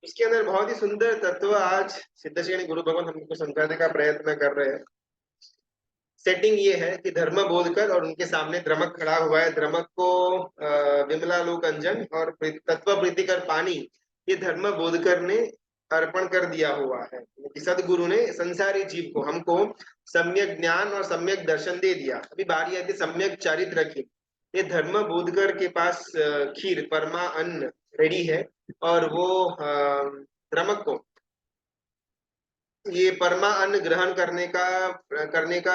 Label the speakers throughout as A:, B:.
A: उसके अंदर बहुत ही सुंदर तत्व आज सिद्धश्री गुरु भगवान हमको समझाने का प्रयत्न कर रहे हैं। सेटिंग ये है कि धर्म बोधकर और उनके सामने द्रमक खड़ा हुआ है। द्रमक को विमला लोक अंजन और तत्व प्रीतिकर पानी ये धर्म बोधकर ने अर्पण कर दिया हुआ है। सदगुरु ने संसारी जीव को हमको सम्यक ज्ञान और सम्यक दर्शन दे दिया। अभी बारी आती सम्यक चारित्र की। ये धर्म बोधकर के पास खीर परमा अन्न रेडी है और वो द्रमक को ये परमा अन्न ग्रहण करने का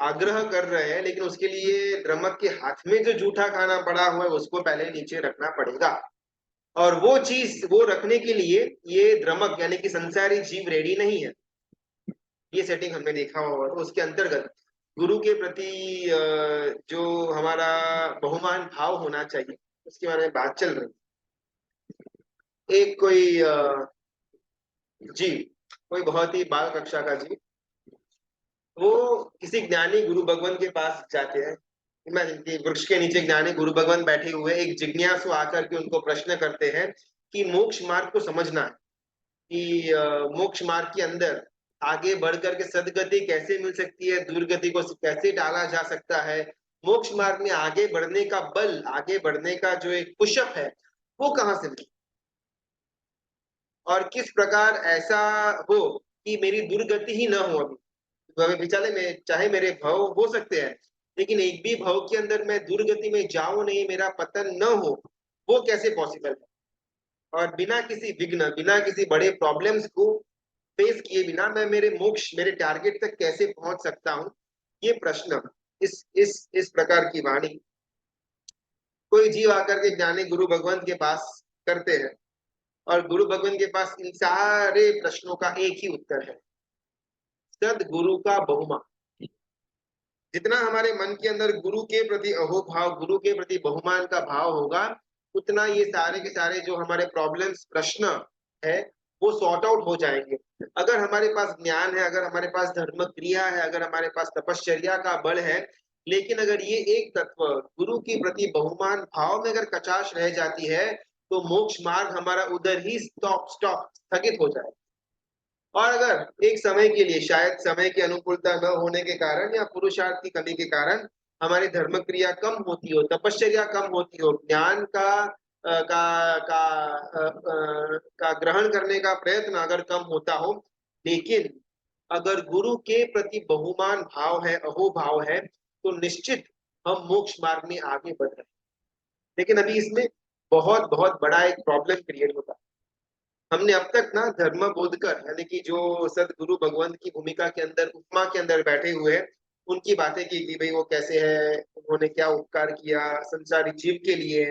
A: आग्रह कर रहे हैं, लेकिन उसके लिए द्रमक के हाथ में जो जूठा खाना पड़ा हुआ है उसको पहले नीचे रखना पड़ेगा। और वो चीज वो रखने के लिए ये द्रमक यानी कि संसारी जीव रेडी नहीं है। ये सेटिंग हमने देखा हुआ तो उसके अंतर्गत गुरु के प्रति जो हमारा बहुमान भाव होना चाहिए उसके बारे में बात चल रही। एक कोई जी कोई बहुत ही बाल कक्षा का जी वो किसी ज्ञानी गुरु भगवान के पास जाते हैं। इमेजिन कि वृक्ष के नीचे ज्ञानी गुरु भगवान बैठे हुए एक जिज्ञासु आकर के उनको प्रश्न करते हैं कि मोक्ष मार्ग को समझना है कि मोक्ष मार्ग के अंदर आगे बढ़ करके सदगति कैसे मिल सकती है, दुर्गति को कैसे टाला जा सकता है, मोक्ष मार्ग में आगे बढ़ने का बल, आगे बढ़ने का जो एक पुशअप है वो कहाँ से मिले और किस प्रकार ऐसा हो कि मेरी दुर्गति ही न हो। अभी विचाले में चाहे मेरे भव हो सकते हैं लेकिन एक भी भव के अंदर मैं दुर्गति में जाऊं नहीं, मेरा पतन न हो, वो कैसे पॉसिबल है। और बिना किसी विघ्न, बिना किसी बड़े प्रॉब्लम्स को फेस किए बिना मैं मेरे मोक्ष, मेरे टारगेट तक कैसे पहुंच सकता हूं, ये प्रश्न इस प्रकार की वाणी कोई जीव आकर के ज्ञानी गुरु भगवान के पास करते हैं और गुरु भगवान के पास इन सारे प्रश्नों का एक ही उत्तर है, सदगुरु का बहुमान। जितना हमारे मन के अंदर गुरु के प्रति अहोभाव, गुरु के प्रति बहुमान का भाव होगा, उतना ये सारे के सारे जो हमारे प्रॉब्लम्स, प्रश्न है वो सॉर्ट आउट हो जाएंगे। अगर हमारे पास ज्ञान है, अगर हमारे पास धर्म क्रिया है, अगर हमारे पास तपश्चर्या का बल है, लेकिन अगर ये एक तत्व गुरु के प्रति बहुमान भाव में अगर कचाश रह जाती है तो मोक्ष मार्ग हमारा उधर ही स्टॉप स्थगित हो जाए। और अगर एक समय के लिए शायद समय की अनुकूलता न होने के कारण या पुरुषार्थ की कमी के कारण हमारी धर्म क्रिया कम होती हो, तपश्चर्या कम होती हो, ज्ञान का ग्रहण करने का प्रयत्न अगर कम होता हो, लेकिन अगर गुरु के प्रति बहुमान भाव है, अहोभाव है, तो निश्चित हम मोक्ष मार्ग में आगे बढ़ रहे हैं। लेकिन अभी इसमें बहुत बहुत बड़ा एक प्रॉब्लम क्रिएट होता है। हमने अब तक ना धर्म बोधकर यानी कि जो सदगुरु भगवंत की भूमिका के अंदर, उपमा के अंदर बैठे हुए हैं, उनकी बातें की कि भाई वो कैसे है, उन्होंने क्या उपकार किया संसारी जीव के लिए,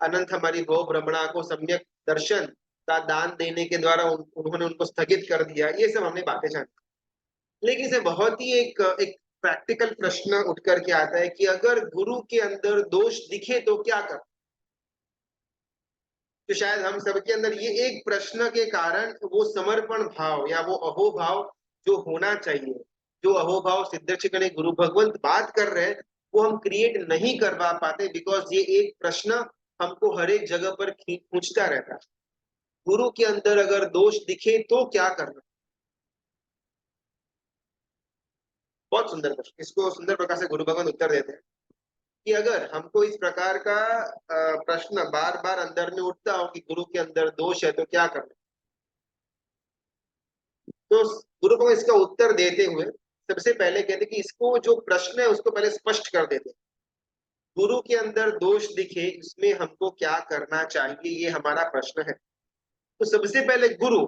A: अनंत हमारी भव भ्रमणा को सम्यक दर्शन का दान देने के द्वारा उन्होंने उनको स्थगित कर दिया। ये सब हमने बातें जानी। लेकिन इसे बहुत ही एक प्रैक्टिकल प्रश्न उठ करके आता है कि अगर गुरु के अंदर दोष दिखे तो क्या कर। तो शायद हम सबके अंदर ये एक प्रश्न के कारण वो समर्पण भाव या वो अहोभाव जो होना चाहिए, जो अहोभाव सिद्धर्षि गुरु भगवंत बात कर रहे हैं, वो हम क्रिएट नहीं करवा पाते बिकॉज ये एक प्रश्न हमको हर एक जगह पर पूछता रहता है। गुरु के अंदर अगर दोष दिखे तो क्या करना। बहुत सुंदर प्रश्न, इसको सुंदर प्रकार से गुरु भगवंत उत्तर देते हैं कि अगर हमको इस प्रकार का प्रश्न बार बार अंदर में उठता हो कि गुरु के अंदर दोष है तो क्या करना, तो गुरु को इसका उत्तर देते हुए सबसे पहले कहते कि इसको जो प्रश्न है उसको पहले स्पष्ट कर देते। गुरु के अंदर दोष दिखे इसमें हमको क्या करना चाहिए, ये हमारा प्रश्न है। तो सबसे पहले गुरु,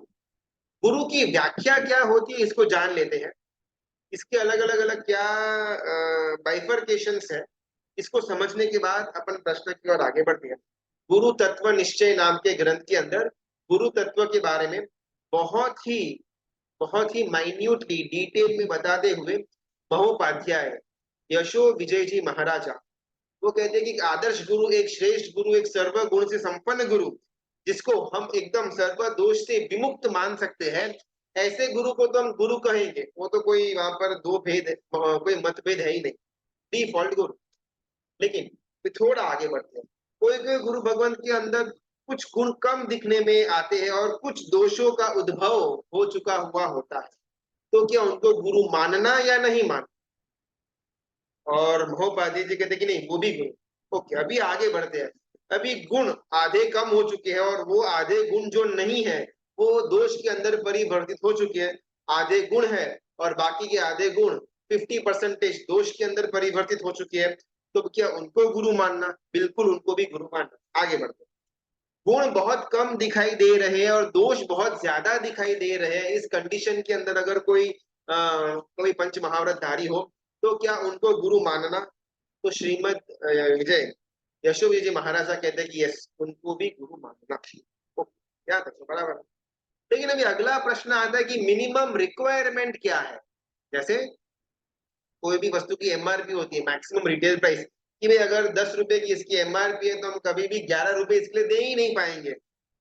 A: गुरु की व्याख्या क्या होती है इसको जान लेते हैं। इसके अलग अलग अलग क्या बाइफर्केशंस है, इसको समझने के बाद अपन प्रश्न की ओर आगे बढ़ते हैं। गुरु तत्व निश्चय नाम के ग्रंथ के अंदर गुरु तत्व के बारे में बहुत ही माइन्यूटली डिटेल में बताते हुए महोपाध्याय यशो विजय जी महाराजा वो कहते हैं कि आदर्श गुरु, एक श्रेष्ठ गुरु, एक सर्व गुण से संपन्न गुरु जिसको हम एकदम सर्व दोष से विमुक्त मान सकते हैं, ऐसे गुरु को तो हम गुरु कहेंगे। वो तो कोई वहां पर दो भेद है, कोई मतभेद है ही नहीं, डिफॉल्ट गुरु। लेकिन थोड़ा आगे बढ़ते हैं, कोई कोई गुरु भगवंत के अंदर कुछ गुण कम दिखने में आते हैं और कुछ दोषों का उद्भव हो चुका हुआ होता है, तो क्या उनको गुरु मानना या नहीं मानना? और महोपाध्याय जी कहते कि नहीं, वो भी गुण। ओके, अभी आगे बढ़ते हैं। अभी गुण आधे कम हो चुके हैं और वो आधे गुण जो नहीं है वो दोष के अंदर परिवर्तित हो चुके हैं। आधे गुण है और बाकी के आधे गुण 50% दोष के अंदर परिवर्तित हो चुके हैं। तो क्या उनको गुरु मानना? बिल्कुल उनको भी गुरु मानना। आगे बढ़ते हैं। गुण बहुत कम दिखाई दे रहे हैं और दोष बहुत ज्यादा दिखाई दे रहे हैं, इस कंडीशन के अंदर अगर कोई पंच महाव्रतधारी हो, तो क्या उनको गुरु मानना? तो श्रीमद विजय यशो विजय महाराजा कहते हैं कि यस, उनको भी गुरु मानना। तो याद रखो, बराबर। लेकिन अभी अगला प्रश्न आता है कि मिनिमम रिक्वायरमेंट क्या है। जैसे कोई भी वस्तु की एमआरपी होती है, मैक्सिमम रिटेल प्राइस, कि भाई अगर 10 रुपए की इसकी एमआरपी है तो हम कभी भी 11 रुपए इसके लिए दे ही नहीं पाएंगे।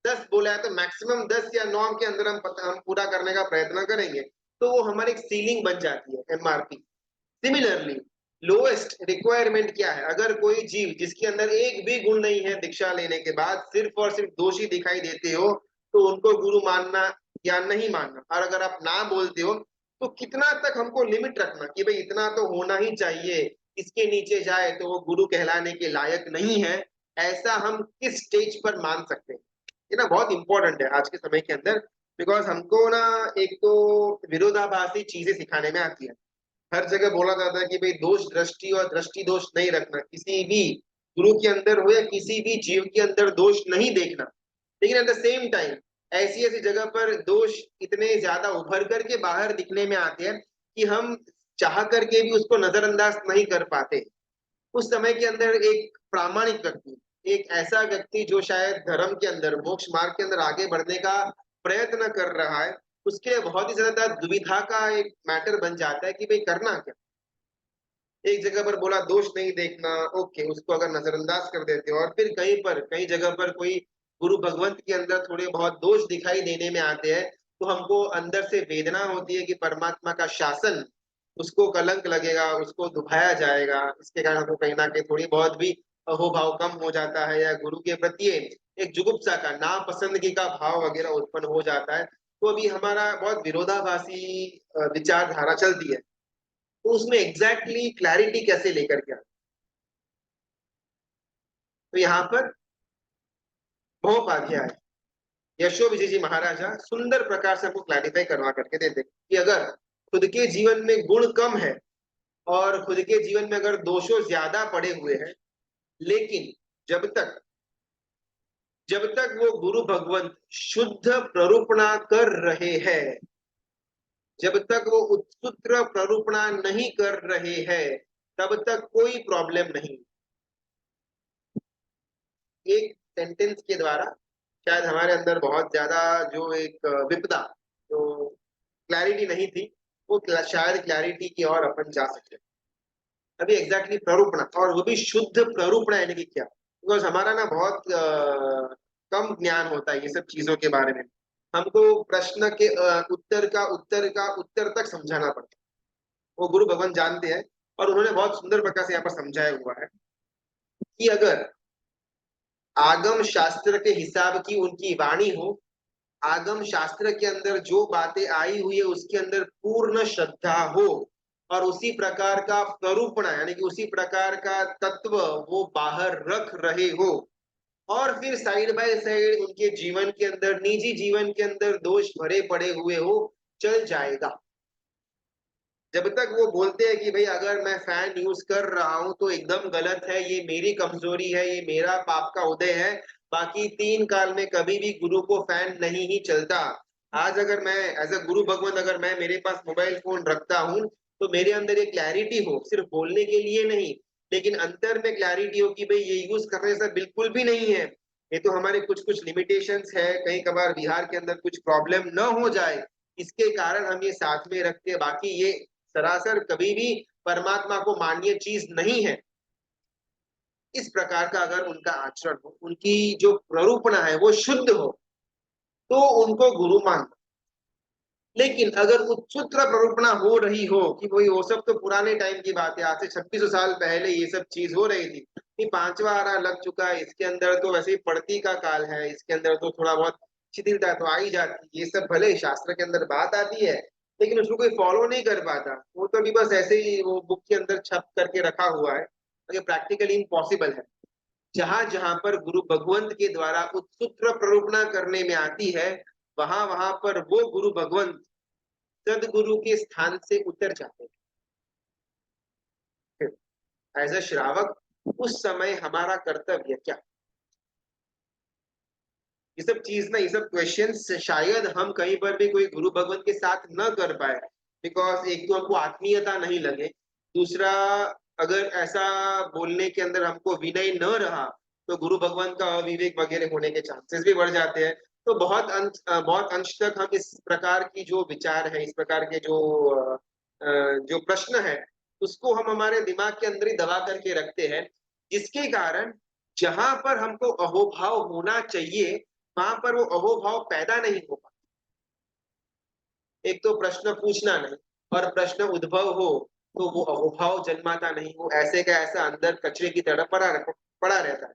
A: 10 बोला है तो मैक्सिमम 10 या 9 के अंदर हम पूरा करने का प्रयत्न करेंगे, तो वो हमारी एक सीलिंग बन जाती है एमआरपी। सिमिलरली लोएस्ट रिक्वायरमेंट क्या है? अगर कोई जीव जिसके अंदर एक भी गुण नहीं है, दीक्षा लेने के बाद सिर्फ और सिर्फ दोषी दिखाई देते हो, तो उनको गुरु मानना या नहीं मानना? और अगर आप ना बोलते हो तो कितना तक हमको लिमिट रखना कि भाई इतना तो होना ही चाहिए, इसके नीचे जाए तो वो गुरु कहलाने के लायक नहीं है, ऐसा हम किस स्टेज पर मान सकते हैं? ये ना बहुत इंपॉर्टेंट है आज के समय के अंदर, बिकॉज हमको ना एक तो विरोधाभासी चीजें सिखाने में आती है। हर जगह बोला जाता है कि भाई दोष दृष्टि और दृष्टि दोष नहीं रखना, किसी भी गुरु के अंदर हो या किसी भी जीव के अंदर दोष नहीं देखना। लेकिन एट द सेम टाइम ऐसी ऐसी जगह पर दोष इतने ज्यादा उभर करके बाहर दिखने में आते हैं कि हम चाह करके भी उसको नजरअंदाज नहीं कर पाते। उस समय के अंदर एक प्रामाणिक व्यक्ति, एक ऐसा व्यक्ति जो शायद धर्म के अंदर, मोक्ष मार्ग के अंदर आगे बढ़ने का प्रयत्न कर रहा है, उसके लिए बहुत ही ज्यादा दुविधा का एक मैटर बन जाता है कि भाई करना क्या। एक जगह पर बोला दोष नहीं देखना, ओके, उसको अगर नजरअंदाज कर देते हो, और फिर कई जगह पर कोई गुरु भगवंत के अंदर थोड़े बहुत दोष दिखाई देने में आते हैं, तो हमको अंदर से वेदना होती है कि परमात्मा का शासन, उसको कलंक लगेगा, उसको दुखाया जाएगा। इसके कारण हमको कहीं ना कहीं थोड़ी बहुत भी अहोभाव कम हो जाता है, या गुरु के प्रति एक जुगुप्सा का, नापसंदगी का भाव वगैरह उत्पन्न हो जाता है। तो अभी हमारा बहुत विरोधाभासी विचारधारा चलती है, तो उसमें एग्जैक्टली क्लैरिटी कैसे लेकर के आए? तो यहाँ पर महोपाध्याय यशो विजय जी महाराजा सुंदर प्रकार से हमको क्लैरिफाई करवा करके देते हैं कि अगर खुद के जीवन में गुण कम है और खुद के जीवन में अगर दोषों ज्यादा पड़े हुए हैं, लेकिन जब तक जब तक वो गुरु भगवंत शुद्ध प्ररूपणा कर रहे हैं, जब तक वो उत्सुत्र प्ररूपणा नहीं कर रहे हैं, तब तक कोई प्रॉब्लम नहीं। एक सेंटेंस के द्वारा शायद हमारे अंदर बहुत ज्यादा जो एक विपदा, जो क्लैरिटी नहीं थी, वो शायद क्लैरिटी की ओर अपन जा सकते हैं। अभी एग्जैक्टली प्ररूपणा, और वो भी शुद्ध प्ररूपणा यानी कि क्या? बिकॉज हमारा ना बहुत कम ज्ञान होता है ये सब चीजों के बारे में। हमको प्रश्न के उत्तर तक समझाना पड़ता है। वो गुरु भगवान जानते हैं, और उन्होंने बहुत सुंदर प्रकार से यहाँ पर समझाया हुआ है कि अगर आगम शास्त्र के हिसाब की उनकी वाणी हो, आगम शास्त्र के अंदर जो बातें आई हुई है उसके अंदर पूर्ण श्रद्धा हो, और उसी प्रकार का स्वरूपणा यानी कि उसी प्रकार का तत्व वो बाहर रख रहे हो, और फिर साइड बाय साइड उनके जीवन के अंदर, निजी जीवन के अंदर दोष भरे पड़े हुए हो, चल जाएगा। जब तक वो बोलते हैं कि भाई अगर मैं फैन यूज कर रहा हूं तो एकदम गलत है, ये मेरी कमजोरी है, ये मेरा पाप का उदय है, बाकी 3 काल में कभी भी गुरु को फैन नहीं ही चलता। आज अगर मैं एज अ गुरु भगवान, अगर मैं मेरे पास मोबाइल फोन रखता हूँ, तो मेरे अंदर एक क्लैरिटी हो, सिर्फ बोलने के लिए नहीं, लेकिन अंतर में क्लैरिटी हो कि भाई ये यूज करने से बिल्कुल भी नहीं है, ये तो हमारे कुछ कुछ लिमिटेशंस है, कहीं कभार बिहार के अंदर कुछ प्रॉब्लम न हो जाए, इसके कारण हम ये साथ में रखते हैं, बाकी ये सरासर कभी भी परमात्मा को मान्य चीज नहीं है। इस प्रकार का अगर उनका आचरण हो, उनकी जो प्ररूपणा है वो शुद्ध हो, तो उनको गुरु मानना। लेकिन अगर उत्सुत्र प्ररूपणा हो रही हो कि वो सब तो पुराने टाइम की बात है, आज से 2600 साल पहले ये सब चीज हो रही थी, ये पांचवा आरा लग चुका है, इसके अंदर तो वैसे ही पढ़ती का काल है, इसके अंदर तो थोड़ा बहुत शिथिलता तो आ ही जाती है, ये सब भले ही शास्त्र के अंदर बात आती है, लेकिन उसको कोई फॉलो नहीं कर पाता, वो तो अभी बस ऐसे ही वो बुक के अंदर छप करके रखा हुआ है, ये प्रैक्टिकली इम्पॉसिबल है। जहां जहां पर गुरु भगवंत के द्वारा उत्सूत्र प्ररूपणा करने में आती है, वहां वहां पर वो गुरु भगवंत सदगुरु के स्थान से उतर जाते हैं। एज अ श्रावक उस समय हमारा कर्तव्य क्या, ये सब चीज ना, ये सब क्वेश्चंस शायद हम कहीं पर भी कोई गुरु भगवंत के साथ न कर पाए, बिकॉज एक तो हमको आत्मीयता नहीं लगे, दूसरा अगर ऐसा बोलने के अंदर हमको विनय न रहा तो गुरु भगवान का अविवेक वगैरह होने के चांसेस भी बढ़ जाते हैं। तो बहुत अंश तक हम इस प्रकार की जो विचार है, इस प्रकार के जो प्रश्न है, उसको हम हमारे दिमाग के अंदर ही दबा करके रखते हैं, जिसके कारण जहां पर हमको अहोभाव होना चाहिए वहां पर वो अहोभाव पैदा नहीं हो पाता। एक तो प्रश्न पूछना नहीं, और प्रश्न उद्भव हो तो वो अहोभाव जन्माता नहीं, वो ऐसे का ऐसा अंदर कचरे की तरह पड़ा रहता है,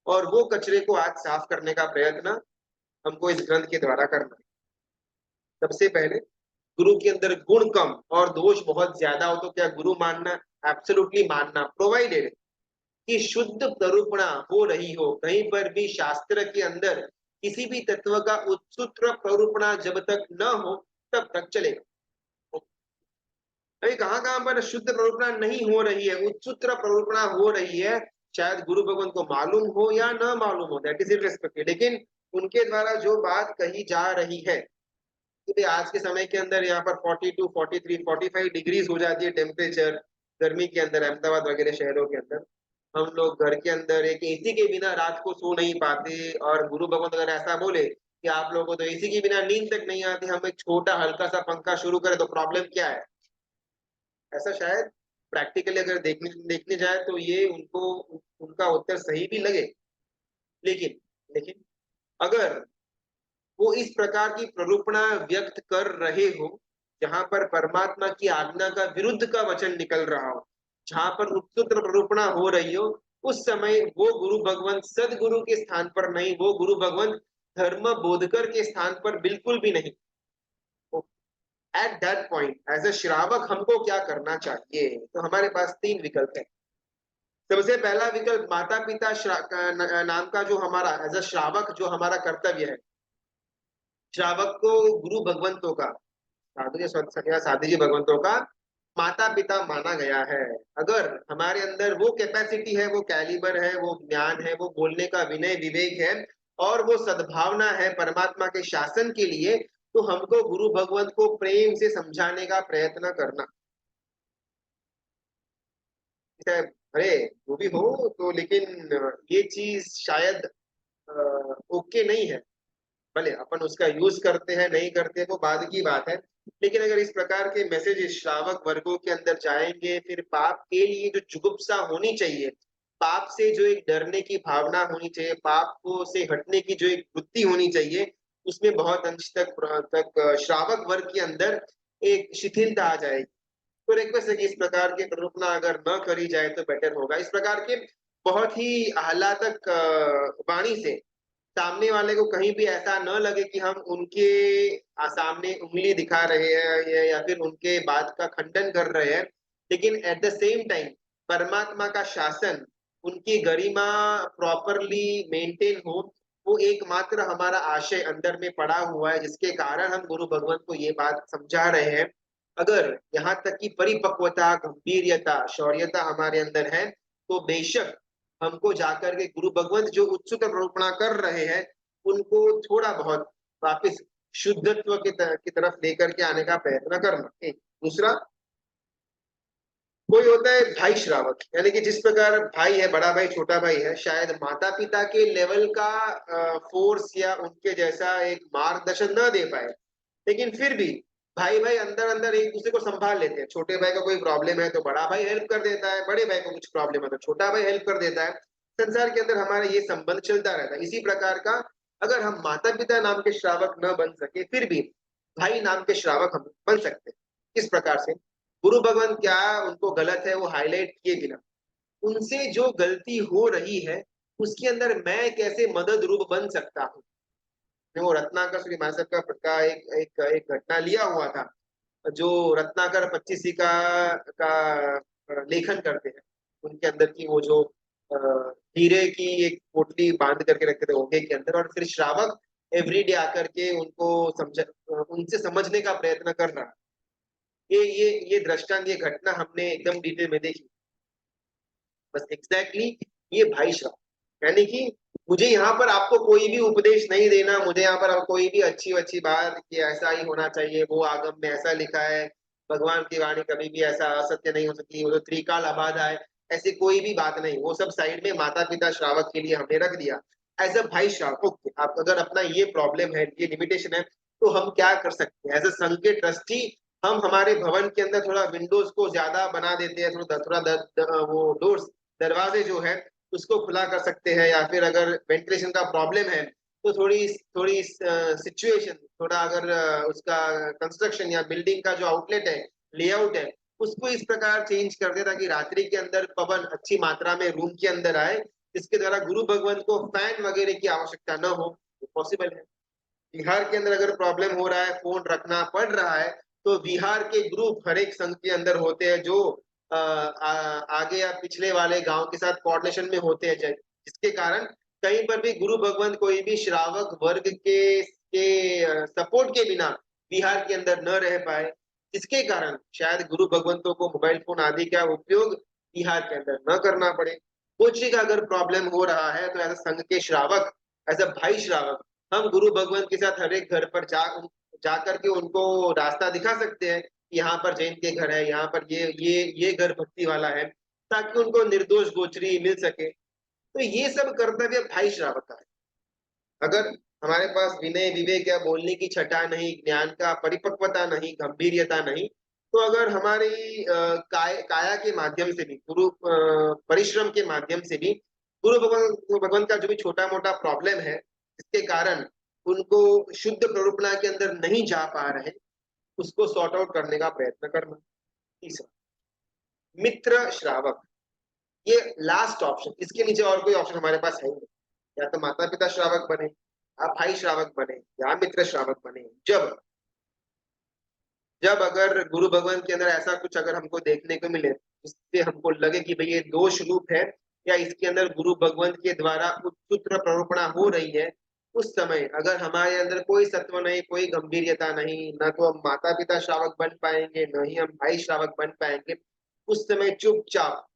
A: और वो कचरे को आज साफ करने का प्रयत्न हमको इस ग्रंथ के द्वारा करना है। सबसे पहले गुरु के अंदर गुण कम और दोष बहुत ज्यादा हो तो क्या गुरु मानना, एब्सोल्युटली मानना, प्रोवाइडेड कि शुद्ध प्ररूपणा हो रही हो, कहीं पर भी शास्त्र के अंदर किसी भी तत्व का उत्सूत्र प्ररूपणा जब तक न हो तब तक चलेगा। अभी कहाँ कहाँ पर शुद्ध प्ररूपणा नहीं हो रही है, उत्सूत्र प्ररूपणा हो रही है, शायद गुरु भगवान को मालूम हो या न मालूम हो, दैट इज इररिस्पेक्टिव, लेकिन उनके द्वारा जो बात कही जा रही है कि भाई आज के समय के अंदर यहाँ पर 42, 43, 45 डिग्रीज हो जाती है टेम्परेचर गर्मी के अंदर, अहमदाबाद वगैरह शहरों के अंदर, हम लोग घर के अंदर एक एसी के बिना रात को सो नहीं पाते, और गुरु भगवंत अगर ऐसा बोले कि आप लोगों को तो एसी के बिना नींद तक नहीं आती, हम एक छोटा हल्का सा पंखा शुरू करें तो प्रॉब्लम क्या है, ऐसा शायद प्रैक्टिकली अगर देखने जाए तो ये उनको उनका उत्तर सही भी लगे, लेकिन लेकिन अगर वो इस प्रकार की प्ररूपणा व्यक्त कर रहे हो जहां पर परमात्मा की आज्ञा का विरुद्ध का वचन निकल रहा हो, जहां पर उत्तुत्र प्ररूपणा हो रही हो, उस समय वो गुरु भगवंत सदगुरु के स्थान पर नहीं, वो गुरु भगवंत धर्म बोधकर के स्थान पर बिल्कुल भी नहीं। At that point as a श्रावक हमको क्या करना चाहिए, तो हमारे पास तीन विकल्प है। सबसे पहला विकल्प, माता पिता नाम का जो हमारा एज अ श्रावक जो हमारा कर्तव्य है, श्रावक को गुरु भगवंतों का, साधु या साधु जी भगवंतों का माता पिता माना गया है। अगर हमारे अंदर वो कैपेसिटी है, वो कैलिबर है, वो ज्ञान है, वो बोलने का विनय विवेक है, और वो सद्भावना है परमात्मा के शासन के लिए, तो हमको गुरु भगवंत को प्रेम से समझाने का प्रयत्न करना है। अरे वो भी हो तो, लेकिन ये चीज शायद ओके नहीं है, भले अपन उसका यूज करते हैं नहीं करते वो बाद की बात है, लेकिन अगर इस प्रकार के मैसेज श्रावक वर्गों के अंदर जाएंगे, फिर पाप के लिए जो जुगुप्सा होनी चाहिए, पाप से जो एक डरने की भावना होनी चाहिए, पाप को से हटने की जो एक वृत्ति होनी चाहिए, उसमें बहुत अंश तक श्रावक वर्ग के अंदर एक शिथिलता आ जाएगी। तो रिक्वेस्ट है कि इस प्रकार की प्ररूपणा अगर न करी जाए तो बेटर होगा। इस प्रकार के बहुत ही आह्लादक वाणी से सामने वाले को कहीं भी ऐसा न लगे कि हम उनके सामने उंगली दिखा रहे हैं या फिर उनके बात का खंडन कर रहे हैं, लेकिन एट द सेम टाइम परमात्मा का शासन, उनकी गरिमा प्रॉपरली मेंटेन हो, वो एकमात्र हमारा आशय अंदर में पड़ा हुआ है, जिसके कारण हम गुरु भगवंत को ये बात समझा रहे हैं। अगर यहाँ तक की परिपक्वता, गंभीरता, शौर्यता हमारे अंदर है, तो बेशक हमको जाकर के गुरु भगवंत जो उत्सुक प्ररूपणा कर रहे हैं उनको थोड़ा बहुत वापस शुद्धत्व की तरफ लेकर के आने का प्रयत्न करना। एक दूसरा, कोई होता है भाई श्रावक, यानी कि जिस प्रकार भाई है, बड़ा भाई छोटा भाई है, शायद माता पिता के लेवल का फोर्स या उनके जैसा एक मार्गदर्शन न दे पाए, लेकिन फिर भी भाई भाई अंदर अंदर एक दूसरे को संभाल लेते हैं। छोटे भाई का कोई प्रॉब्लम है तो बड़ा भाई हेल्प कर देता है, बड़े भाई को कुछ प्रॉब्लम है तो छोटा भाई हेल्प कर देता है। संसार के अंदर हमारा ये संबंध चलता रहता है। इसी प्रकार का अगर हम माता पिता नाम के श्रावक न बन सके, फिर भी भाई नाम के श्रावक हम बन सकते हैं। किस प्रकार से? गुरु भगवान क्या उनको गलत है वो हाईलाइट किए बिना, उनसे जो गलती हो रही है, उसके अंदर मैं कैसे मदद रूप बन सकता हूँ? मैं वो रत्नाकर श्री मासक का एक एक एक घटना लिया हुआ था, जो रत्नाकर 25 का लेखन करते हैं। उनके अंदर की वो जो अ, हीरे की एक पोटली बांध करके रखते थे ओहे के अंदर, और फिर श्रावक एवरीडे आकर के उनको उनसे समझने का प्रयत्न कर रहा है। ये दृष्टांत, ये घटना हमने एकदम डिटेल में देखी। बस एग्जैक्टली ये भाई श्रावक, यानी कि मुझे यहाँ पर आपको कोई भी उपदेश नहीं देना, मुझे यहाँ पर अब कोई भी अच्छी अच्छी बात कि ऐसा ही होना चाहिए, वो आगम में ऐसा लिखा है, भगवान की वाणी कभी भी ऐसा असत्य नहीं हो सकती, वो तो त्रिकाल अबाधा है, ऐसी कोई भी बात नहीं। वो सब साइड में माता पिता श्रावक के लिए हमने रख दिया। एज अ भाई श्रावक, ओके, आप अगर अपना ये प्रॉब्लम है, ये लिमिटेशन है, तो हम क्या कर सकते हैं? एज अ संघ के ट्रस्टी हम हमारे भवन के अंदर थोड़ा विंडोज को ज्यादा बना देते हैं, वो डोर्स, दरवाजे जो है उसको खुला कर सकते हैं, या फिर अगर वेंटिलेशन का प्रॉब्लम है तो थोड़ी थोड़ी सिचुएशन, थोड़ा अगर उसका कंस्ट्रक्शन या बिल्डिंग का जो आउटलेट है, लेआउट है, उसको इस प्रकार चेंज कर दे ताकि रात्रि के अंदर पवन अच्छी मात्रा में रूम के अंदर आए, जिसके द्वारा गुरु भगवान को फैन वगैरह की आवश्यकता न हो। पॉसिबल है। बिहार के अंदर अगर प्रॉब्लम हो रहा है, फोन रखना पड़ रहा है, तो बिहार के ग्रुप हर एक संघ के अंदर होते हैं, जो आगे या पिछले वाले गांव के साथ कोऑर्डिनेशन में होते हैं, जिसके कारण कहीं पर भी गुरु भगवंत कोई भी श्रावक वर्ग के सपोर्ट के बिना बिहार के अंदर न रह पाए, जिसके कारण शायद गुरु भगवंतों को मोबाइल फोन आदि का उपयोग बिहार के अंदर न करना पड़े। कुछ का अगर प्रॉब्लम हो रहा है तो एज संघ के श्रावक, एज अ भाई श्रावक, हम गुरु भगवंत के साथ हर एक घर पर जा करके उनको रास्ता दिखा सकते हैं, यहाँ पर जैन के घर है, यहाँ पर ये घर भक्ति वाला है, ताकि उनको निर्दोष गोचरी मिल सके। तो ये सब कर्तव्य भाई श्रावक का है। अगर हमारे पास विनय विवेक या बोलने की छटा नहीं, ज्ञान का परिपक्वता नहीं, गंभीरता नहीं, तो अगर हमारी काया के माध्यम से भी, गुरु परिश्रम के माध्यम से भी गुरु भगवान का जो भी छोटा मोटा प्रॉब्लम है, जिसके कारण उनको शुद्ध प्ररूपणा के अंदर नहीं जा पा रहे, उसको सॉर्ट आउट करने का प्रयत्न करना। तीसरा, मित्र श्रावक, ये लास्ट ऑप्शन, इसके नीचे और कोई ऑप्शन हमारे पास है ही नहीं। या तो माता पिता श्रावक बने, आप भाई श्रावक बने, या मित्र श्रावक बने। जब जब अगर गुरु भगवान के अंदर ऐसा कुछ अगर हमको देखने को मिले जिससे हमको लगे कि भाई ये दोष रूप है, या इसके अंदर गुरु भगवंत के द्वारा उत्सूत्र प्ररूपणा हो रही है, उस समय अगर हमारे अंदर कोई सत्व नहीं, कोई गंभीरता नहीं, ना तो हम माता पिता श्रावक बन पाएंगे, न ही हम भाई श्रावक बन पाएंगे, उस समय चुपचाप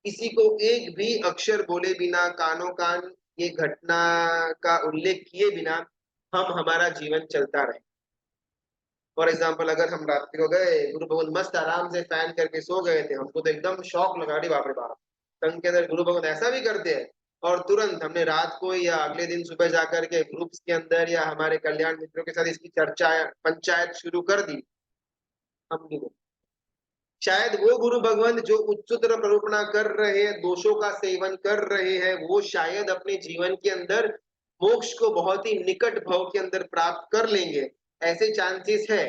A: किसी को एक भी अक्षर बोले बिना, कानों कान ये घटना का उल्लेख किए बिना हम हमारा जीवन चलता रहे। फॉर एग्जाम्पल, अगर हम रात्रि को गए, गुरु भगवान मस्त आराम से फैन करके सो गए थे, हमको तो एकदम शौक लगा, अरे बाप रे बाप, संघ के अंदर गुरु भगवान ऐसा भी करते हैं, और तुरंत हमने रात को या अगले दिन सुबह जाकर के ग्रुप्स के अंदर या हमारे कल्याण मित्रों के साथ इसकी चर्चा पंचायत शुरू कर दी। हम भी शायद वो गुरु भगवंत जो उच्चतर प्ररूपणा कर रहे हैं, दोषों का सेवन कर रहे हैं, वो शायद अपने जीवन के अंदर मोक्ष को बहुत ही निकट भाव के अंदर प्राप्त कर लेंगे, ऐसे चांसेस है।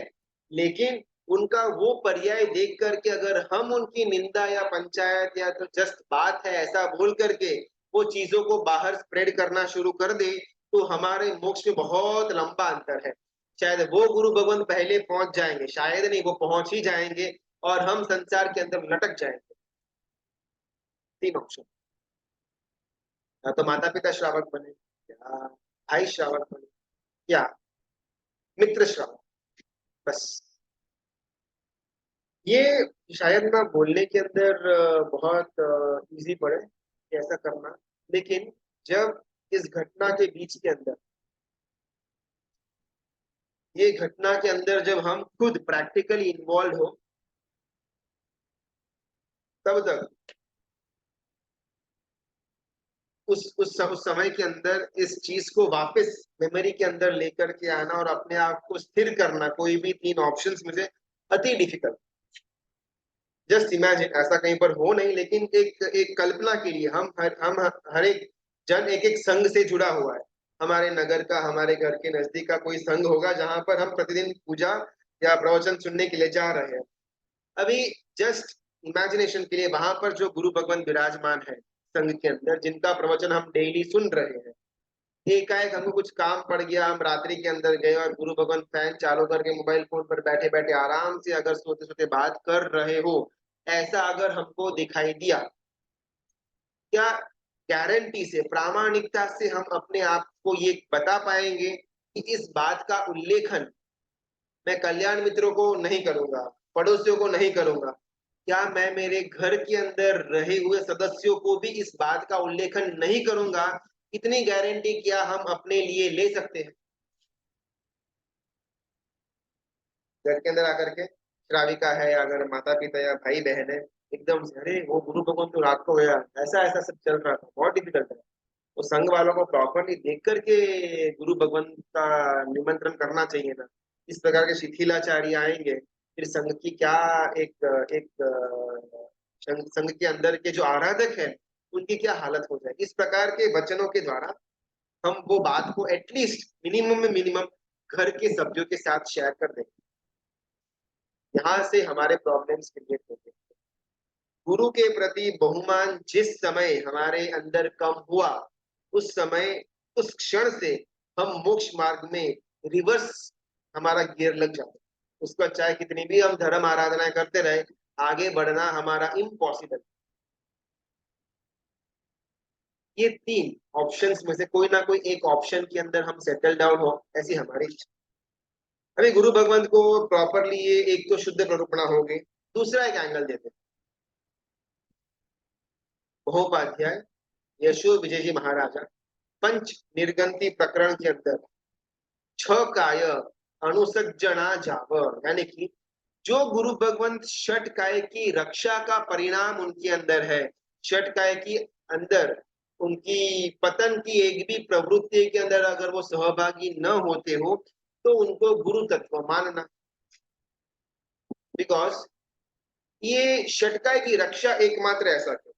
A: लेकिन उनका वो पर्याय देख करके अगर हम उनकी निंदा या पंचायत या तो जस्ट बात है ऐसा बोल करके वो चीजों को बाहर स्प्रेड करना शुरू कर दे, तो हमारे मोक्ष में बहुत लंबा अंतर है। शायद वो गुरु भगवंत पहले पहुंच जाएंगे, शायद नहीं, वो पहुंच ही जाएंगे, और हम संसार के अंदर लटक जाएंगे। तीन ऑप्शन, या तो माता पिता श्रावक बने, या भाई श्रावक बने, या मित्र श्रावक। बस ये शायद ना बोलने के अंदर बहुत इजी पड़े कि ऐसा करना, लेकिन जब इस घटना के बीच के अंदर, ये घटना के अंदर जब हम खुद प्रैक्टिकली इन्वॉल्व हो, तब तक उस समय के अंदर इस चीज को वापस मेमोरी के अंदर लेकर के आना और अपने आप को स्थिर करना, कोई भी तीन ऑप्शंस में से अति डिफिकल्ट। जस्ट इमेजिन, ऐसा कहीं पर हो नहीं, लेकिन एक एक कल्पना के लिए हम हर एक जन एक एक संघ से जुड़ा हुआ है, हमारे नगर का, हमारे घर के नजदीक का कोई संघ होगा जहां पर हम प्रतिदिन पूजा या प्रवचन सुनने के लिए जा रहे हैं। अभी जस्ट इमेजिनेशन के लिए वहां पर जो गुरु भगवान विराजमान है संघ के अंदर, जिनका प्रवचन हम डेली सुन रहे हैं, एकाएक हमको कुछ काम पड़ गया, हम रात्रि के अंदर गए और गुरु भगवान फैन चालू करके मोबाइल फोन पर बैठे बैठे आराम से अगर सोते सोते बात कर रहे हो, ऐसा अगर हमको दिखाई दिया, क्या गारंटी से, प्रामाणिकता से हम अपने आप को ये बता पाएंगे कि इस बात का उल्लेखन मैं कल्याण मित्रों को नहीं करूंगा, पड़ोसियों को नहीं करूंगा? क्या मैं मेरे घर के अंदर रहे हुए सदस्यों को भी इस बात का उल्लेखन नहीं करूंगा? इतनी गारंटी क्या हम अपने लिए ले सकते हैं? घर के अंदर आकर के श्राविका है, अगर माता पिता या भाई बहन है, एकदम से अरे वो गुरु भगवान तो रात को गया, ऐसा ऐसा सब चल रहा था, बहुत डिफिकल्ट है। तो संघ वालों को प्रॉपरली देख करके गुरु भगवान का निमंत्रण करना चाहिए ना। इस प्रकार के शिथिलाचार्य आएंगे, फिर संघ की क्या, एक एक संघ के अंदर के जो आराधक है उनकी क्या हालत हो जाए। इस प्रकार के वचनों के द्वारा हम वो बात को एटलीस्ट मिनिमम में मिनिमम घर के सभ्यों के साथ शेयर कर दें। यहाँ से हमारे प्रॉब्लम्स क्रिएट होते हैं। गुरु के प्रति बहुमान जिस समय हमारे अंदर कम हुआ, उस समय, उस क्षण से हम मोक्ष मार्ग में रिवर्स हमारा गियर लग जाता है। उसका चाहे कितनी भी हम धर्म आराधनाएं करते रहे, आगे बढ़ना हमारा इम्पॉसिबल। ये तीन ऑप्शंस में से कोई ना कोई एक ऑप्शन के अंदर हम सेटल डाउन हो, ऐसी हमारी इच्छा। अभी गुरु भगवंत को प्रॉपरली ये एक तो शुद्ध प्ररूपणा हो गई, दूसरा एक एंगल देते हैं। महोपाध्याय यशो विजय जी महाराजा पंच निर्गंती प्रकरण के अंदर छ काय अनुसज्जना जाव, यानी कि जो गुरु भगवंत षट काय की रक्षा का परिणाम उनके अंदर है, षट काय की अंदर उनकी पतन की एक भी प्रवृत्ति के अंदर अगर वो सहभागी न होते हो, तो उनको गुरु तत्व मानना। बिकॉज ये षटकाय की रक्षा एकमात्र ऐसा क्यों?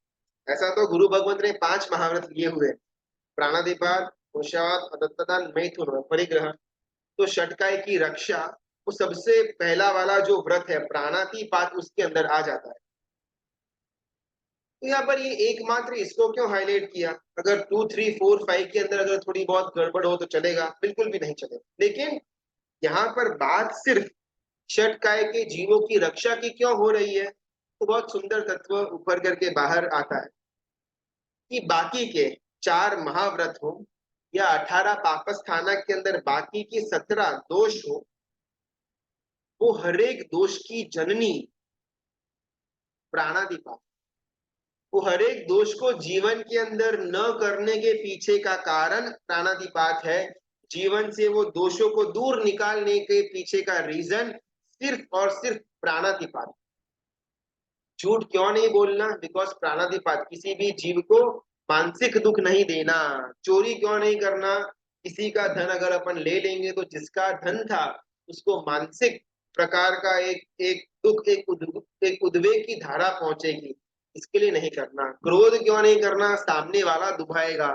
A: ऐसा तो गुरु भगवंत ने 5 महाव्रत लिए हुए, प्राणादिपात, उषाद, अदत्तदान, मैथुन और परिग्रह। तो षटकाय की रक्षा, वो सबसे पहला वाला जो व्रत है प्राणातिपात, उसके अंदर आ जाता है। तो यहाँ पर ये एकमात्र इसको क्यों हाईलाइट किया? अगर 2, 3, 4, 5 के अंदर अगर थोड़ी बहुत गड़बड़ हो तो चलेगा? बिल्कुल भी नहीं चलेगा। लेकिन यहाँ पर बात सिर्फ षटकाय के जीवों की रक्षा की क्यों हो रही है, तो बहुत सुंदर तत्व उभर करके बाहर आता है कि बाकी के 4 महाव्रत हो या 18 पापस्थानक के अंदर बाकी की 17 दोष हो, वो हर एक दोष की जननी प्राणादिपात। वो हर एक दोष को जीवन के अंदर न करने के पीछे का कारण प्राणादिपात है। जीवन से वो दोषों को दूर निकालने के पीछे का रीजन सिर्फ और सिर्फ प्राणादिपात। झूठ क्यों नहीं बोलना? बिकॉज प्राणादिपात किसी भी जीव को मानसिक दुख नहीं देना। चोरी क्यों नहीं करना? किसी का धन अगर अपन ले लेंगे तो जिसका धन था उसको मानसिक प्रकार का एक एक दुख, एक उद्वेग की धारा पहुंचेगी, इसके लिए नहीं करना। क्रोध क्यों नहीं करना? सामने वाला दुभाएगा।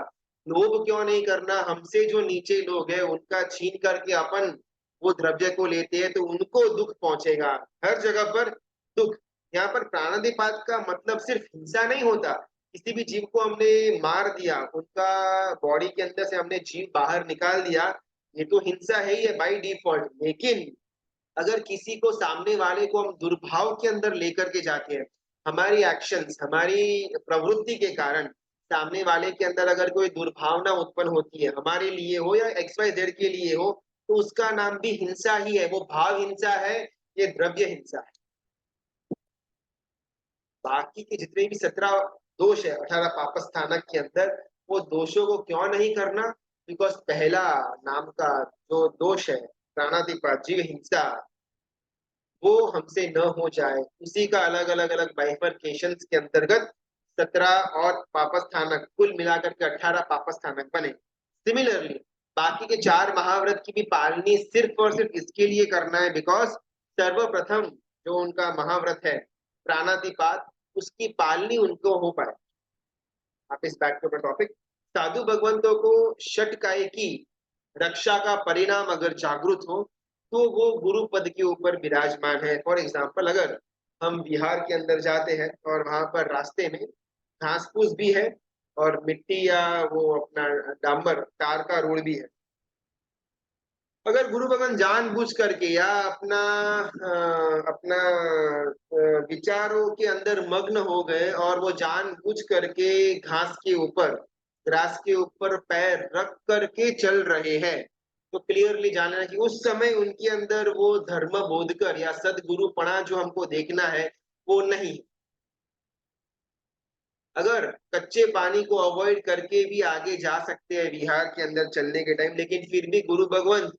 A: लोभ क्यों नहीं करना? हमसे जो नीचे लोग हैं उनका छीन करके अपन वो द्रव्य को लेते हैं तो उनको दुख पहुंचेगा। हर जगह पर दुख। यहाँ पर प्राणादिपात का मतलब सिर्फ हिंसा नहीं होता। किसी भी जीव को हमने मार दिया, उनका बॉडी के अंदर से हमने जीव बाहर निकाल दिया, ये तो हिंसा है ही है बाई डिफॉल्ट। लेकिन अगर किसी को, सामने वाले को हम दुर्भाव के अंदर लेकर के जाते हैं, हमारी एक्शंस, हमारी प्रवृत्ति के कारण सामने वाले के अंदर अगर कोई दुर्भावना उत्पन्न होती है, हमारे लिए हो या एक्स वाई जेड के लिए हो, तो उसका नाम भी हिंसा ही है। वो भाव हिंसा है, ये द्रव्य हिंसा है। बाकी के जितने भी 17 दोष है 18 पापस्थानक के अंदर, वो दोषों को क्यों नहीं करना? बिकॉज पहला नाम का जो दोष है प्राणादिपात, जीव हिंसा, वो हमसे न हो जाए, उसी का अलग अलग अलग बाइफरकेशन के अंतर्गत 17 और पापस्थानक, कुल मिलाकर के 18 पापस्थानक बने। सिमिलरली बाकी के 4 महाव्रत की भी पालनी सिर्फ और सिर्फ इसके लिए करना है, बिकॉज सर्वप्रथम जो उनका महाव्रत है प्राणातिपात, उसकी पालनी उनको हो पाए। आप इस बैक टू टॉपिक, साधु भगवंतों को षटकाय की रक्षा का परिणाम अगर जागृत हो, तो वो गुरु पद के ऊपर विराजमान है। फॉर एग्जाम्पल अगर हम बिहार के अंदर जाते हैं और वहां पर रास्ते में घास फूस भी है और मिट्टी या वो अपना डांबर टार का रोड भी है। अगर गुरु भगवान जानबूझ करके या अपना विचारों के अंदर मग्न हो गए और वो जानबूझ करके घास के ऊपर ग्रास के ऊपर पैर रख करके चल रहे हैं, तो क्लियरली जानना कि उस समय उनके अंदर वो धर्म बोधकर या सदगुरुपणा जो हमको देखना है वो नहीं। अगर कच्चे पानी को अवॉइड करके भी आगे जा सकते हैं बिहार के अंदर चलने के टाइम, लेकिन फिर भी गुरु भगवान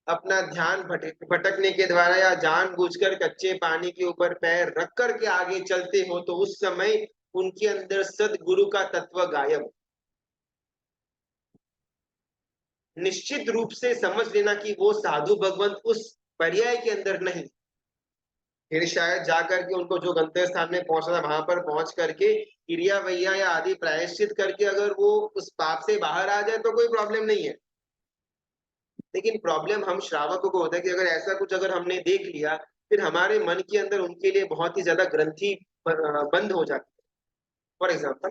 A: अपना ध्यान भटकने के द्वारा या जानबूझकर कच्चे पानी के ऊपर पैर रख कर के आगे चलते हो, तो उस समय उनके अंदर सदगुरु का तत्व गायब। निश्चित रूप से समझ लेना कि वो साधु भगवंत उस पर्याय के अंदर नहीं। फिर शायद जाकर के उनको जो गंतव्य स्थान में पहुंचना वहां पर पहुंच करके क्रिया वैया या आदि प्रायश्चित करके अगर वो उस पाप से बाहर आ जाए तो कोई प्रॉब्लम नहीं है। लेकिन प्रॉब्लम हम श्रावकों को होता है कि अगर ऐसा कुछ अगर हमने देख लिया, फिर हमारे मन के अंदर उनके लिए बहुत ही ज्यादा ग्रंथि बंद हो जाती है। फॉर एग्जाम्पल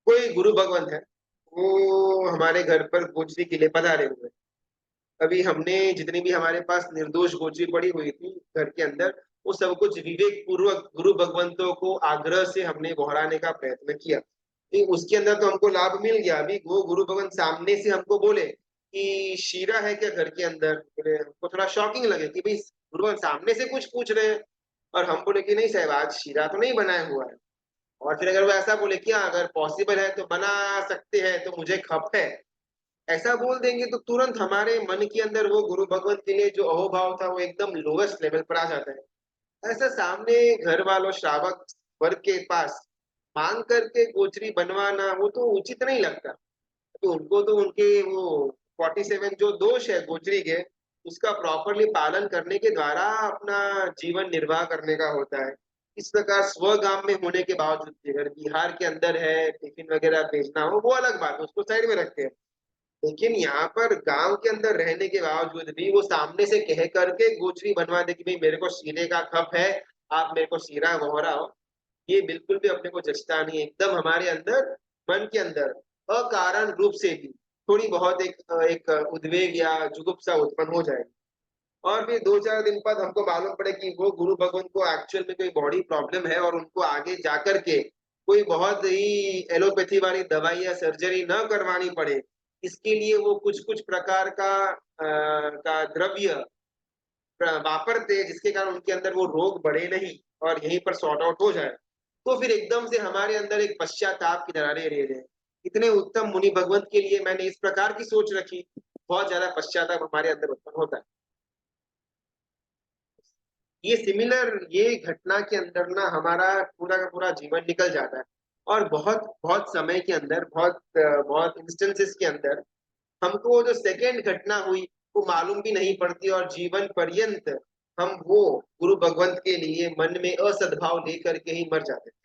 A: कोई गुरु भगवंत है, वो हमारे घर पर गोचरी के लिए पधारे हुए। अभी हमने जितनी भी हमारे पास निर्दोष गोचरी पड़ी हुई थी घर के अंदर, वो सब कुछ विवेक पूर्वक गुरु भगवंतों को आग्रह से हमने बहराने का प्रयत्न किया। उसके अंदर तो हमको लाभ मिल गया। अभी वो गुरु भगवंत सामने से हमको बोले कि शीरा है क्या घर के अंदर, बोले हमको थोड़ा शॉकिंग लगे कि भाई गुरु भगवंत सामने से कुछ पूछ रहे हैं। और हम बोले कि नहीं साहब, आज शीरा तो नहीं बनाया हुआ है। और फिर अगर वो ऐसा बोले कि हाँ अगर पॉसिबल है तो बना सकते हैं, तो मुझे खप है, ऐसा बोल देंगे तो तुरंत हमारे मन के अंदर वो गुरु भगवत के लिए जो अहोभाव था वो एकदम लोवेस्ट लेवल पर आ जाता है। ऐसा सामने घर वालों श्रावक वर्ग के पास मांग करके गोचरी बनवाना वो तो उचित नहीं लगता। तो उनको तो उनके वो 47 जो दोष है गोचरी के, उसका प्रॉपरली पालन करने के द्वारा अपना जीवन निर्वाह करने का होता है। इस प्रकार स्वगाम में होने के बावजूद भी अगर बिहार के अंदर है टिफिन वगैरह भेजना हो वो अलग बात है, उसको साइड में रखते हैं। लेकिन यहाँ पर गांव के अंदर रहने के बावजूद भी वो सामने से कह करके गोचरी बनवा दे कि भाई मेरे को शीरे का खप है, आप मेरे को शीरा वहोरा हो, ये बिल्कुल भी अपने को जचता नहीं है। एकदम हमारे अंदर मन के अंदर अकारण रूप से भी थोड़ी बहुत एक उद्वेग या जुगुप्सा उत्पन्न हो जाएगी। और फिर 2-4 दिन बाद हमको मालूम पड़े कि वो गुरु भगवान को एक्चुअल में कोई बॉडी प्रॉब्लम है और उनको आगे जाकर के कोई बहुत ही एलोपैथी वाली दवाई या सर्जरी न करवानी पड़े, इसके लिए वो कुछ कुछ प्रकार का द्रव्य वापरते हैं जिसके कारण उनके अंदर वो रोग बढ़े नहीं और यहीं पर सॉर्ट आउट हो जाए। तो फिर एकदम से हमारे अंदर एक पश्चाताप की दरारें रह जाए। इतने उत्तम मुनि भगवंत के लिए मैंने इस प्रकार की सोच रखी, बहुत ज्यादा पश्चाताप हमारे अंदर उत्पन्न होता है। ये सिमिलर ये घटना के अंदर ना हमारा पूरा का पूरा जीवन निकल जाता है। और बहुत बहुत समय के अंदर बहुत इंस्टेंसेस के अंदर हमको वो जो सेकेंड घटना हुई वो मालूम भी नहीं पड़ती और जीवन पर्यंत हम वो गुरु भगवंत के लिए मन में असद्भाव लेकर के ही मर जाते हैं।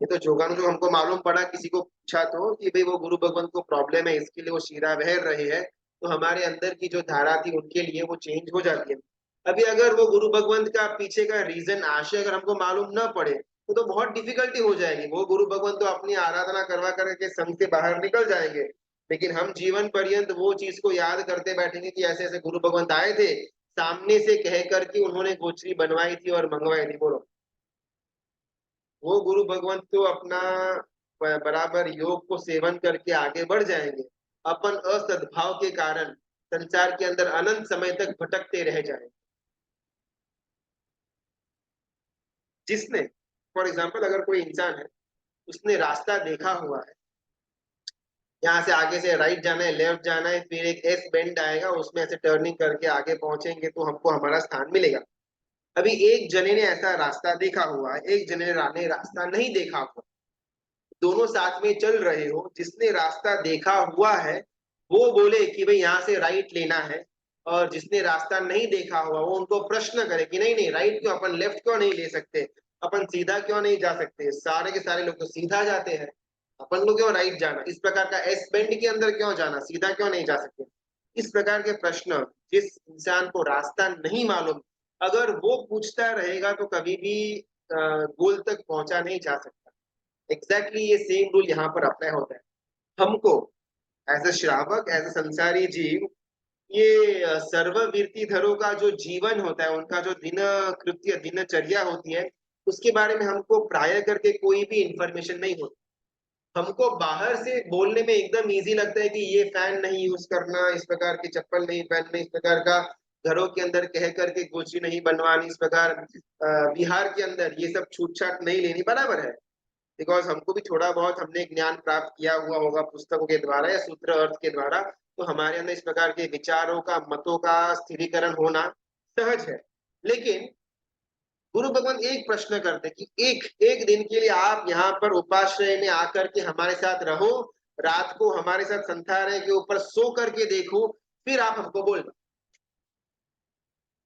A: ये तो जोगानु जो हमको मालूम पड़ा, किसी को पूछा तो कि भाई वो गुरु भगवंत को प्रॉब्लम है इसके लिए वो शीरा बह रहे हैं, तो हमारे अंदर की जो धारा थी उनके लिए वो चेंज हो जाती है। अभी अगर वो गुरु भगवंत का पीछे का रीजन आशय अगर हमको मालूम ना पड़े तो बहुत डिफिकल्टी हो जाएगी। वो गुरु भगवंत तो अपनी आराधना करवा करके संघ से बाहर निकल जाएंगे, लेकिन हम जीवन पर्यंत वो चीज को याद करते बैठेंगे कि ऐसे ऐसे गुरु भगवंत आए थे, सामने से कह करके उन्होंने गोचरी बनवाई थी और मंगवाई थी। बोलो वो गुरु भगवंत तो अपना बराबर योग को सेवन करके आगे बढ़ जाएंगे, अपन असद्भाव के कारण संसार के अंदर अनंत समय तक भटकते रह जाएंगे। जिसने फॉर एग्जाम्पल अगर कोई इंसान है, उसने रास्ता देखा हुआ है, यहाँ से आगे से राइट जाना है लेफ्ट जाना है, फिर एक एस बेंड आएगा उसमें ऐसे टर्निंग करके आगे पहुंचेंगे तो हमको हमारा स्थान मिलेगा। अभी एक जने ने ऐसा रास्ता देखा हुआ है, एक जने ने रास्ता नहीं देखा हुआ, दोनों साथ में चल रहे हो, जिसने रास्ता देखा हुआ है वो बोले कि भाई यहाँ से राइट लेना है, और जिसने रास्ता नहीं देखा हुआ वो उनको प्रश्न करे कि नहीं नहीं राइट क्यों, अपन लेफ्ट क्यों नहीं ले सकते, अपन सीधा क्यों नहीं जा सकते। सारे के सारे लोग तो सीधा जाते हैं। अपन लोग क्यों राइट जाना, इस प्रकार का एस बेंड के अंदर क्यों जाना, सीधा क्यों नहीं जा सकते? इस प्रकार के प्रश्न जिस इंसान को रास्ता नहीं मालूम, अगर वो पूछता रहेगा तो कभी भी गोल तक पहुंचा नहीं जा सकता। एग्जैक्टली ये सेम रूल यहाँ पर अप्लाई होता है। हमको एज अ श्रावक, एज अ संसारी जीव, ये सर्ववीर्तिधरों का जो जीवन होता है, उनका जो दिन कृत्य दिनचर्या होती है, उसके बारे में हमको प्राय करके कोई भी इंफॉर्मेशन नहीं होती। हमको बाहर से बोलने में एकदम इजी लगता है कि ये फैन नहीं यूज करना, इस प्रकार की चप्पल नहीं पहनना, इस प्रकार का घरों के अंदर कह करके गोची नहीं बनवानी, इस प्रकार बिहार के अंदर ये सब छूट छाट नहीं लेनी, बराबर है। बिकॉज हमको भी थोड़ा बहुत हमने ज्ञान प्राप्त किया हुआ होगा पुस्तकों के द्वारा या सूत्र अर्थ के द्वारा, तो हमारे अंदर इस प्रकार के विचारों का, मतों का स्थिरीकरण होना सहज है। लेकिन गुरु भगवान एक प्रश्न करते कि एक एक दिन के लिए आप यहाँ पर उपाश्रय में आकर के हमारे साथ रहो, रात को हमारे साथ संथारय के ऊपर सो करके देखो, फिर आप हमको बोलना।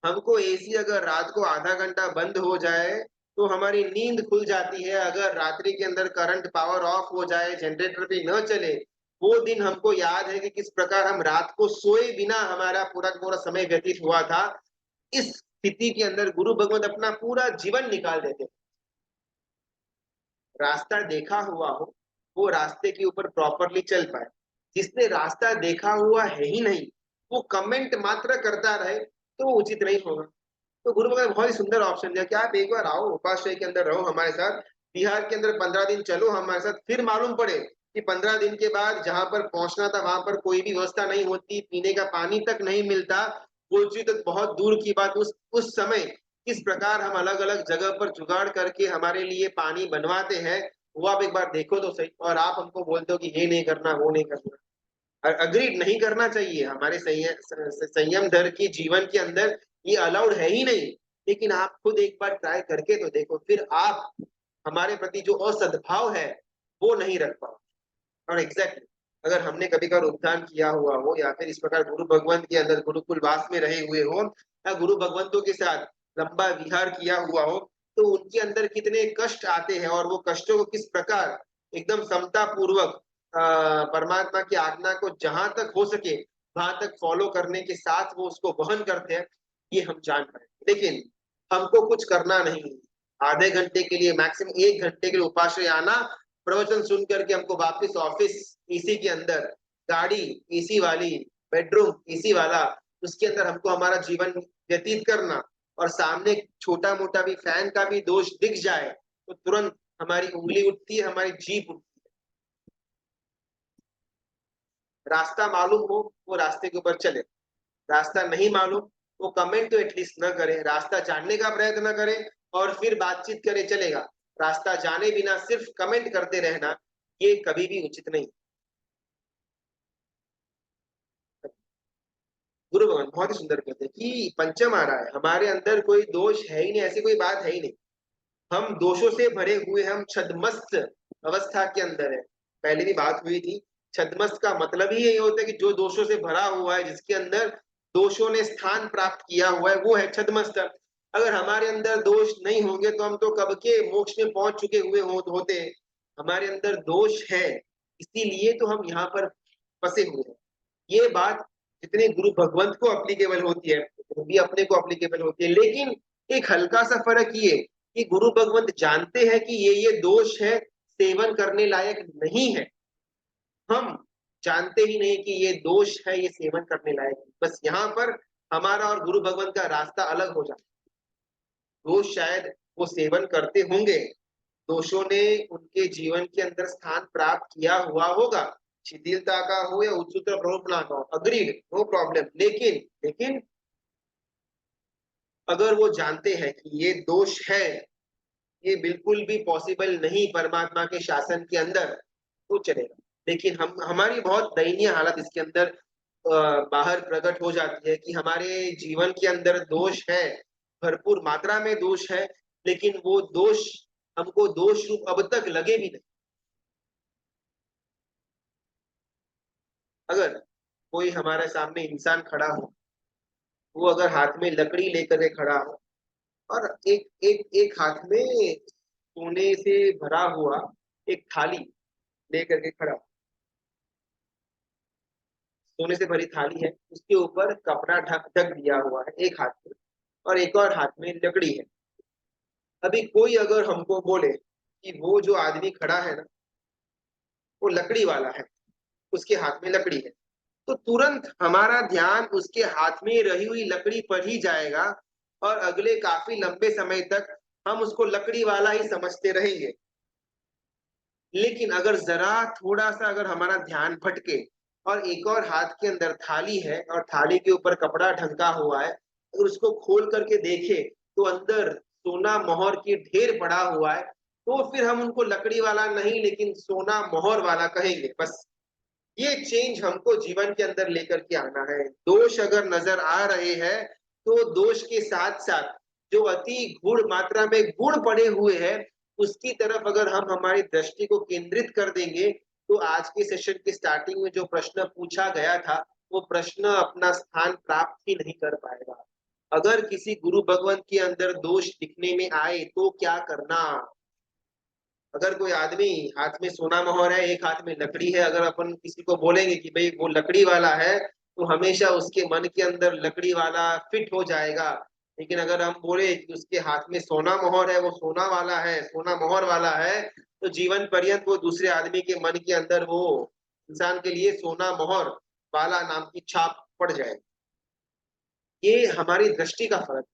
A: हमको एसी अगर रात को आधा घंटा बंद हो जाए तो हमारी नींद खुल जाती है, अगर रात्रि के अंदर करंट पावर ऑफ हो जाए, जनरेटर भी न चले, वो दिन हमको याद है कि किस प्रकार हम रात को सोए बिना हमारा पूरा पूरा समय व्यतीत हुआ था। इस स्थिति के अंदर गुरु भगवत अपना पूरा जीवन निकाल देते। रास्ता देखा हुआ हो, वो रास्ते के ऊपर प्रॉपरली चल पाए। जिसने रास्ता देखा हुआ है ही नहीं, वो कमेंट मात्र करता रहे, तो वो उचित नहीं होगा। तो गुरु भगवान ने बहुत ही सुंदर ऑप्शन दिया कि आप एक बार आओ, उपाश्रय के अंदर रहो हमारे साथ, बिहार के अंदर 15 दिन चलो हमारे साथ, फिर मालूम पड़े कि 15 दिन के बाद जहां पर पहुंचना था वहां पर कोई भी व्यवस्था नहीं होती, पीने का पानी तक नहीं मिलता, बोलची तो बहुत दूर की बात। उस समय किस प्रकार हम अलग अलग जगह पर जुगाड़ करके हमारे लिए पानी बनवाते हैं, वो आप एक बार देखो तो सही। और आप हमको बोलते हो कि ये नहीं करना, वो नहीं करना। अग्रीड नहीं करना चाहिए, हमारे संयम धर की जीवन के अंदर ये अलाउड है ही नहीं। लेकिन आप खुद एक बार ट्राई करके तो देखो, फिर आप हमारे प्रति जो असद्भाव है वो नहीं रख पाओ। और एग्जैक्टली अगर हमने कभी कभार उपदान किया हुआ हो या फिर इस प्रकार गुरु भगवंत के अंदर गुरुकुल वास में रहे हुए हो या गुरु भगवंतों के साथ लंबा विहार किया हुआ हो, तो उनके अंदर कितने कष्ट आते हैं और वो कष्टों को किस प्रकार एकदम समता पूर्वक परमात्मा की आज्ञा को जहां तक हो सके वहां तक फॉलो करने के साथ वो उसको वहन करते हैं, ये हम जान पाए। लेकिन हमको कुछ करना नहीं, आधे घंटे के लिए, मैक्सिमम 1 घंटे के लिए उपाश्रय आना, प्रवचन सुन करके हमको वापस ऑफिस एसी के अंदर, गाड़ी एसी वाली, बेडरूम एसी वाला, उसके अंदर हमको हमारा जीवन व्यतीत करना, और सामने छोटा मोटा भी फैन का भी दोष दिख जाए तो तुरंत हमारी उंगली उठती है, हमारी जीभ उठती है। रास्ता मालूम हो वो रास्ते के ऊपर चले, रास्ता नहीं मालूम वो कमेंट तो एटलीस्ट न करे, रास्ता जानने का प्रयत्न न करे और फिर बातचीत करे चलेगा। रास्ता जाने बिना सिर्फ कमेंट करते रहना ये कभी भी उचित नहीं। गुरु भगवान बहुत ही सुंदर कहते हैं कि पंचम आ रहा है, हमारे अंदर कोई दोष है ही नहीं, ऐसी कोई बात है ही नहीं। हम दोषों से भरे हुए, हम छदमस्त अवस्था के अंदर है। पहले भी बात हुई थी, छदमस्त का मतलब ही यही होता है कि जो दोषों से भरा हुआ है, जिसके अंदर दोषों ने स्थान प्राप्त किया हुआ है, वो है छदमस्त। अगर हमारे अंदर दोष नहीं होंगे तो हम तो कब के मोक्ष में पहुंच चुके हुए होते। हमारे अंदर दोष है, इसीलिए तो हम यहाँ पर फंसे हुए हैं। ये बात जितनी गुरु भगवंत को अप्लीकेबल होती है वो भी अपने को अप्लीकेबल होती है। लेकिन एक हल्का सा फर्क ये कि गुरु भगवंत जानते हैं कि ये दोष है, सेवन करने लायक नहीं है। हम जानते ही नहीं कि ये दोष है, ये सेवन करने लायक नहीं। बस यहाँ पर हमारा और गुरु भगवंत का रास्ता अलग हो जाता है। दोष शायद वो सेवन करते होंगे, दोषों ने उनके जीवन के अंदर स्थान प्राप्त किया हुआ होगा, शिथिलता का हो या उच्चतर प्रलोभना का हो, अग्रीड, नो प्रॉब्लम। लेकिन लेकिन अगर वो जानते हैं कि ये दोष है, ये बिल्कुल भी पॉसिबल नहीं परमात्मा के शासन के अंदर, तो चलेगा। लेकिन हम हमारी बहुत दयनीय हालत इसके अंदर बाहर प्रकट हो जाती है कि हमारे जीवन के अंदर दोष है, भरपूर मात्रा में दोष है, लेकिन वो दोष हमको दोष रूप अब तक लगे भी नहीं। अगर कोई हमारे सामने इंसान खड़ा हो, वो अगर हाथ में लकड़ी लेकर के खड़ा हो और एक एक एक हाथ में सोने से भरा हुआ एक थाली लेकर के खड़ा, सोने से भरी थाली है, उसके ऊपर कपड़ा ढक ढक दिया हुआ है एक हाथ में, और एक और हाथ में लकड़ी है। अभी कोई अगर हमको बोले कि वो जो आदमी खड़ा है ना, वो लकड़ी वाला है, उसके हाथ में लकड़ी है, तो तुरंत हमारा ध्यान उसके हाथ में रही हुई लकड़ी पर ही जाएगा, और अगले काफी लंबे समय तक हम उसको लकड़ी वाला ही समझते रहेंगे। लेकिन अगर जरा थोड़ा सा अगर हमारा ध्यान भटके और एक और हाथ के अंदर थाली है और थाली के ऊपर कपड़ा ढंका हुआ है, अगर उसको खोल करके देखे तो अंदर सोना मोहर की ढेर पड़ा हुआ है, तो फिर हम उनको लकड़ी वाला नहीं लेकिन सोना मोहर वाला कहेंगे। बस ये चेंज हमको जीवन के अंदर लेकर के आना है। दोष अगर नजर आ रहे हैं, तो दोष के साथ साथ जो अति गुण मात्रा में गुण पड़े हुए हैं, उसकी तरफ अगर हम हमारी दृष्टि को केंद्रित कर देंगे, तो आज के सेशन के स्टार्टिंग में जो प्रश्न पूछा गया था, वो प्रश्न अपना स्थान प्राप्त ही नहीं कर पाएगा। अगर किसी गुरु भगवंत के अंदर दोष दिखने में आए तो क्या करना? अगर कोई आदमी हाथ में सोना मोहर है, एक हाथ में लकड़ी है, अगर अपन किसी को बोलेंगे कि भाई वो लकड़ी वाला है, तो हमेशा उसके मन के अंदर लकड़ी वाला फिट हो जाएगा। लेकिन अगर हम बोले कि उसके हाथ में सोना मोहर है, वो सोना वाला है, सोना मोहर वाला है, तो जीवन पर्यंत वो दूसरे आदमी के मन के अंदर वो इंसान के लिए सोना मोहर वाला नाम की छाप पड़ जाए। ये हमारी दृष्टि का फर्क।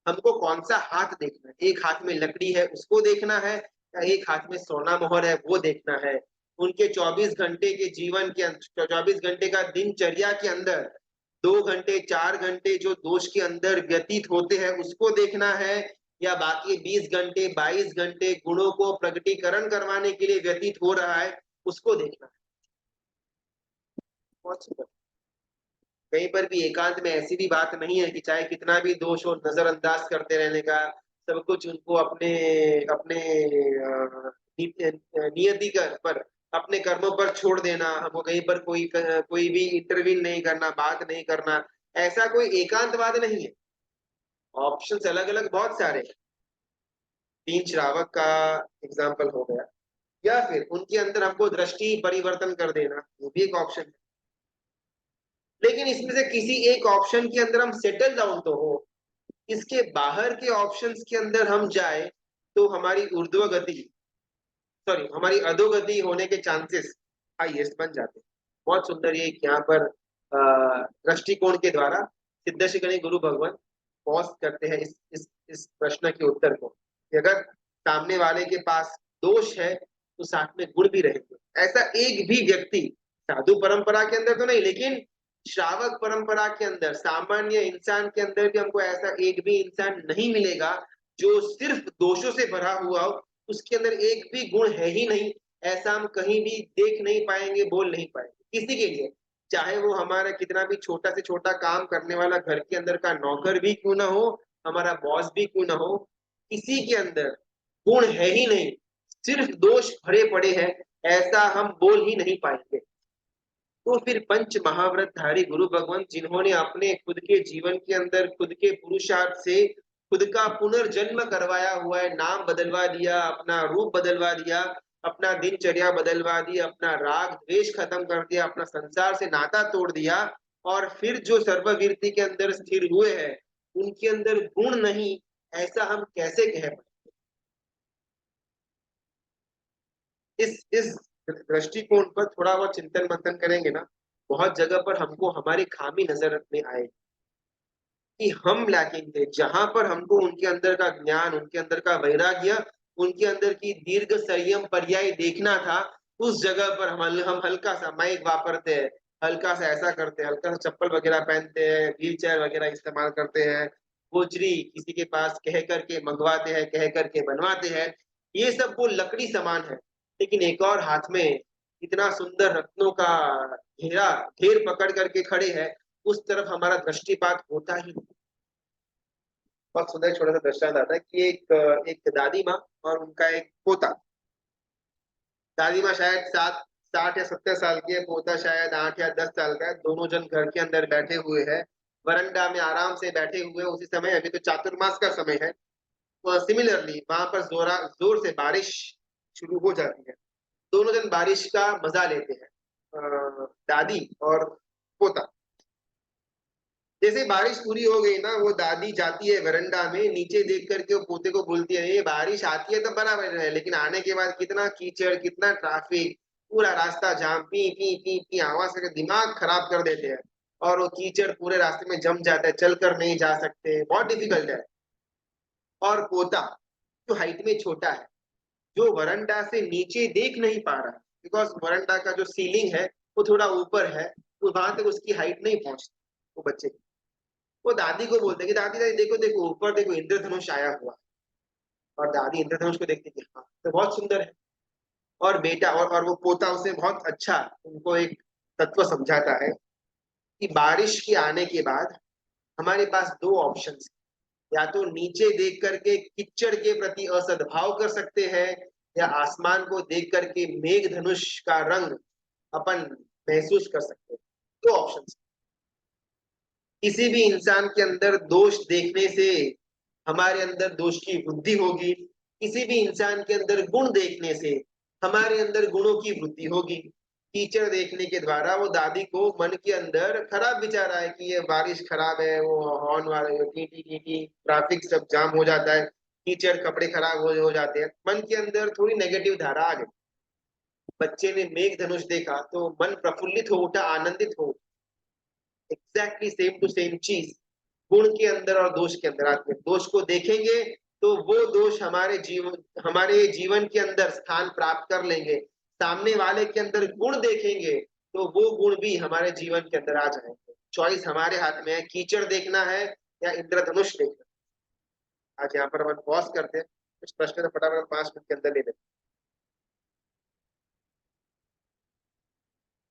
A: हमको कौन सा हाथ देखना है? एक हाथ में लकड़ी है उसको देखना है, या एक हाथ में सोना मोहर है वो देखना है? उनके 24 घंटे के जीवन के 24 घंटे का दिनचर्या के अंदर 2 घंटे 4 घंटे जो दोष के अंदर व्यतीत होते हैं उसको देखना है, या बाकी 20 घंटे 22 घंटे गुणों को प्रकटीकरण करवाने के लिए व्यतीत हो रहा है उसको देखना है? बहुत सुंदर। कहीं पर भी एकांत में ऐसी भी बात नहीं है कि चाहे कितना भी दोष हो नजरअंदाज करते रहने का, सब कुछ उनको अपने अपने नियति पर, अपने कर्मों पर छोड़ देना, हमको कहीं पर कोई भी इंटरवीन नहीं करना, बात नहीं करना, ऐसा कोई एकांतवाद नहीं है। ऑप्शंस अलग अलग बहुत सारे हैं। तीन श्रावक का एग्जाम्पल हो गया, या फिर उनके अंदर हमको दृष्टि परिवर्तन कर देना, वो भी एक ऑप्शन है। लेकिन इसमें से किसी एक ऑप्शन के अंदर हम सेटल डाउन तो हो, इसके बाहर के ऑप्शंस के अंदर हम जाए तो हमारी ऊर्ध्व गति, सॉरी हमारी अधोगति होने के चांसेस हाईएस्ट बन जाते हैं। बहुत सुंदर ये यहाँ पर दृष्टिकोण के द्वारा सिद्ध शिखनी गुरु भगवान पॉज करते हैं इस प्रश्न के उत्तर को, कि अगर सामने वाले के पास दोष है तो साथ में गुण भी रहेंगे। ऐसा एक भी व्यक्ति साधु परंपरा के अंदर तो नहीं, लेकिन श्रावक परंपरा के अंदर सामान्य इंसान के अंदर भी हमको ऐसा एक भी इंसान नहीं मिलेगा जो सिर्फ दोषों से भरा हुआ हो, उसके अंदर एक भी गुण है ही नहीं, ऐसा हम कहीं भी देख नहीं पाएंगे, बोल नहीं पाएंगे किसी के लिए। चाहे वो हमारा कितना भी छोटा से छोटा काम करने वाला घर के अंदर का नौकर भी क्यों ना हो, हमारा बॉस भी क्यों ना हो, किसी के अंदर गुण है ही नहीं, सिर्फ दोष भरे पड़े हैं, ऐसा हम बोल ही नहीं पाएंगे। तो फिर पंच महाव्रतधारी गुरु भगवान जिन्होंने अपने खुद के जीवन के अंदर खुद के पुरुषार्थ से खुद का पुनर्जन्म करवाया हुआ है, नाम बदलवा दिया, अपना रूप बदलवा दिया, अपना दिनचर्या बदलवा दी, अपना राग द्वेष खत्म कर दिया, अपना संसार से नाता तोड़ दिया, और फिर जो सर्ववीरति के अंदर स्थिर हुए हैं, उनके अंदर गुण नहीं, ऐसा हम कैसे कह पाए? इस दृष्टिकोण पर थोड़ा बहुत चिंतन मंथन करेंगे ना, बहुत जगह पर हमको हमारी खामी नजर में आए कि हम लैकिंग थे, जहां पर हमको उनके अंदर का ज्ञान, उनके अंदर का वैराग्य, उनके अंदर की दीर्घ संयम पर्याय देखना था, उस जगह पर हम हल्का सा माइक वापरते हैं, हल्का सा ऐसा करते हैं, हल्का सा चप्पल वगैरह पहनते हैं, व्हील चेयर वगैरह इस्तेमाल करते हैं, गोजरी किसी के पास कह करके मंगवाते हैं, कह करके बनवाते हैं, ये सब वो लकड़ी समान है। लेकिन एक और हाथ में इतना सुंदर रत्नों का घेरा ढेर पकड़ करके खड़े हैं, उस तरफ हमारा दृष्टिपात होता ही नहीं। बहुत सुंदर छोटा सा दृष्टांत आता है कि एक दादी माँ और उनका एक पोता। दादी माँ शायद 60 या 70 साल की है, पोता शायद 8 या 10 साल का है। दोनों जन घर के अंदर बैठे हुए हैं, वरंडा में आराम से बैठे हुए उसी समय, अभी तो चातुर्मास का समय है। सिमिलरली वहां पर जोर से बारिश शुरू हो जाती है। दोनों जन बारिश का मजा लेते हैं, दादी और पोता। जैसे बारिश पूरी हो गई ना, वो दादी जाती है वरांडा में, नीचे देख करके वो पोते को बोलती है, ये बारिश आती है तो बराबर है, लेकिन आने के बाद कितना कीचड़, कितना ट्रैफिक, पूरा रास्ता जाम, पी पी पी पी आवाज करके दिमाग खराब कर देते हैं। और वो कीचड़ पूरे रास्ते में जम जाता है, चलकर नहीं जा सकते, बहुत डिफिकल्ट है। और पोता जो हाइट में छोटा है, जो वरांडा से नीचे देख नहीं पा रहा, बिकॉज वरांडा का जो सीलिंग है वो थोड़ा ऊपर है, तो वहां तक उसकी हाइट नहीं पहुंचती वो बच्चे की। वो दादी को बोलते हैं कि दादी दादी देखो देखो ऊपर देखो, इंद्रधनुष आया हुआ है। और दादी इंद्रधनुष को देखती है, हाँ तो बहुत सुंदर है। और बेटा और वो पोता उसे बहुत अच्छा उनको एक तत्व समझाता है कि बारिश के आने के बाद हमारे पास दो ऑप्शन, या तो नीचे देख करके किच्चड़ के प्रति असद्भाव कर सकते हैं, या आसमान को देख करके मेघ धनुष का रंग अपन महसूस कर सकते हैं। दो ऑप्शन। किसी भी इंसान के अंदर दोष देखने से हमारे अंदर दोष की वृद्धि होगी, किसी भी इंसान के अंदर गुण देखने से हमारे अंदर गुणों की वृद्धि होगी। टीचर देखने के द्वारा वो दादी को मन के अंदर खराब विचार आया कि ये बारिश खराब है, वो हॉर्न वाले T T T T, traffic सब जाम हो जाता है, टीचर कपड़े खराब हो जाते हैं, मन के अंदर थोड़ी नेगेटिव धारा आ गई। बच्चे ने मेघ धनुष देखा तो मन प्रफुल्लित हो उठा, आनंदित हो। एग्जैक्टली सेम टू सेम चीज गुण के अंदर और दोष के अंदर आते हैं। दोष को देखेंगे तो वो दोष हमारे जीवन के अंदर स्थान प्राप्त कर लेंगे। सामने वाले के अंदर गुण देखेंगे तो वो गुण भी हमारे जीवन के अंदर आ जाएंगे। चॉइस हमारे हाथ में है, कीचड़ देखना है या इंद्रधनुष देखना। आज यहाँ पर अपन पॉज करते हैं, कुछ प्रश्न तो फटाफट 5 मिनट के अंदर ले लेते हैं।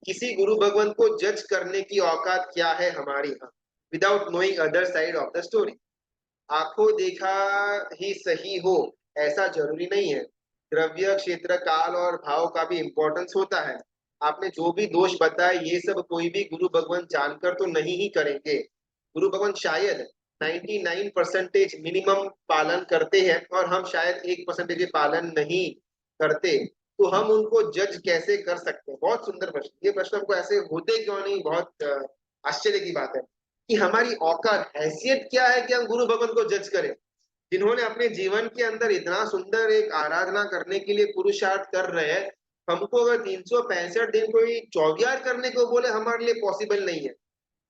A: किसी गुरु भगवान को जज करने की औकात क्या है हमारी, यहाँ without knowing other side of the story. आंखों देखा ही सही हो ऐसा जरूरी नहीं है। द्रव्य, क्षेत्र, काल और भाव का भी इंपॉर्टेंस होता है। आपने जो भी दोष बताए ये सब कोई भी गुरु भगवान जानकर तो नहीं ही करेंगे। गुरु भगवान शायद 99% मिनिमम पालन करते हैं और हम शायद 1% पालन नहीं करते, तो हम उनको जज कैसे कर सकते हैं। बहुत सुंदर प्रश्न, ये प्रश्न हमको ऐसे होते क्यों नहीं, बहुत आश्चर्य की बात है कि हमारी औकात हैसियत क्या है कि हम गुरु भगवान को जज करें, जिन्होंने अपने जीवन के अंदर इतना सुंदर एक आराधना करने के लिए पुरुषार्थ कर रहे हैं। हमको अगर 365 दिन कोई चौगियार करने को बोले हमारे लिए पॉसिबल नहीं है।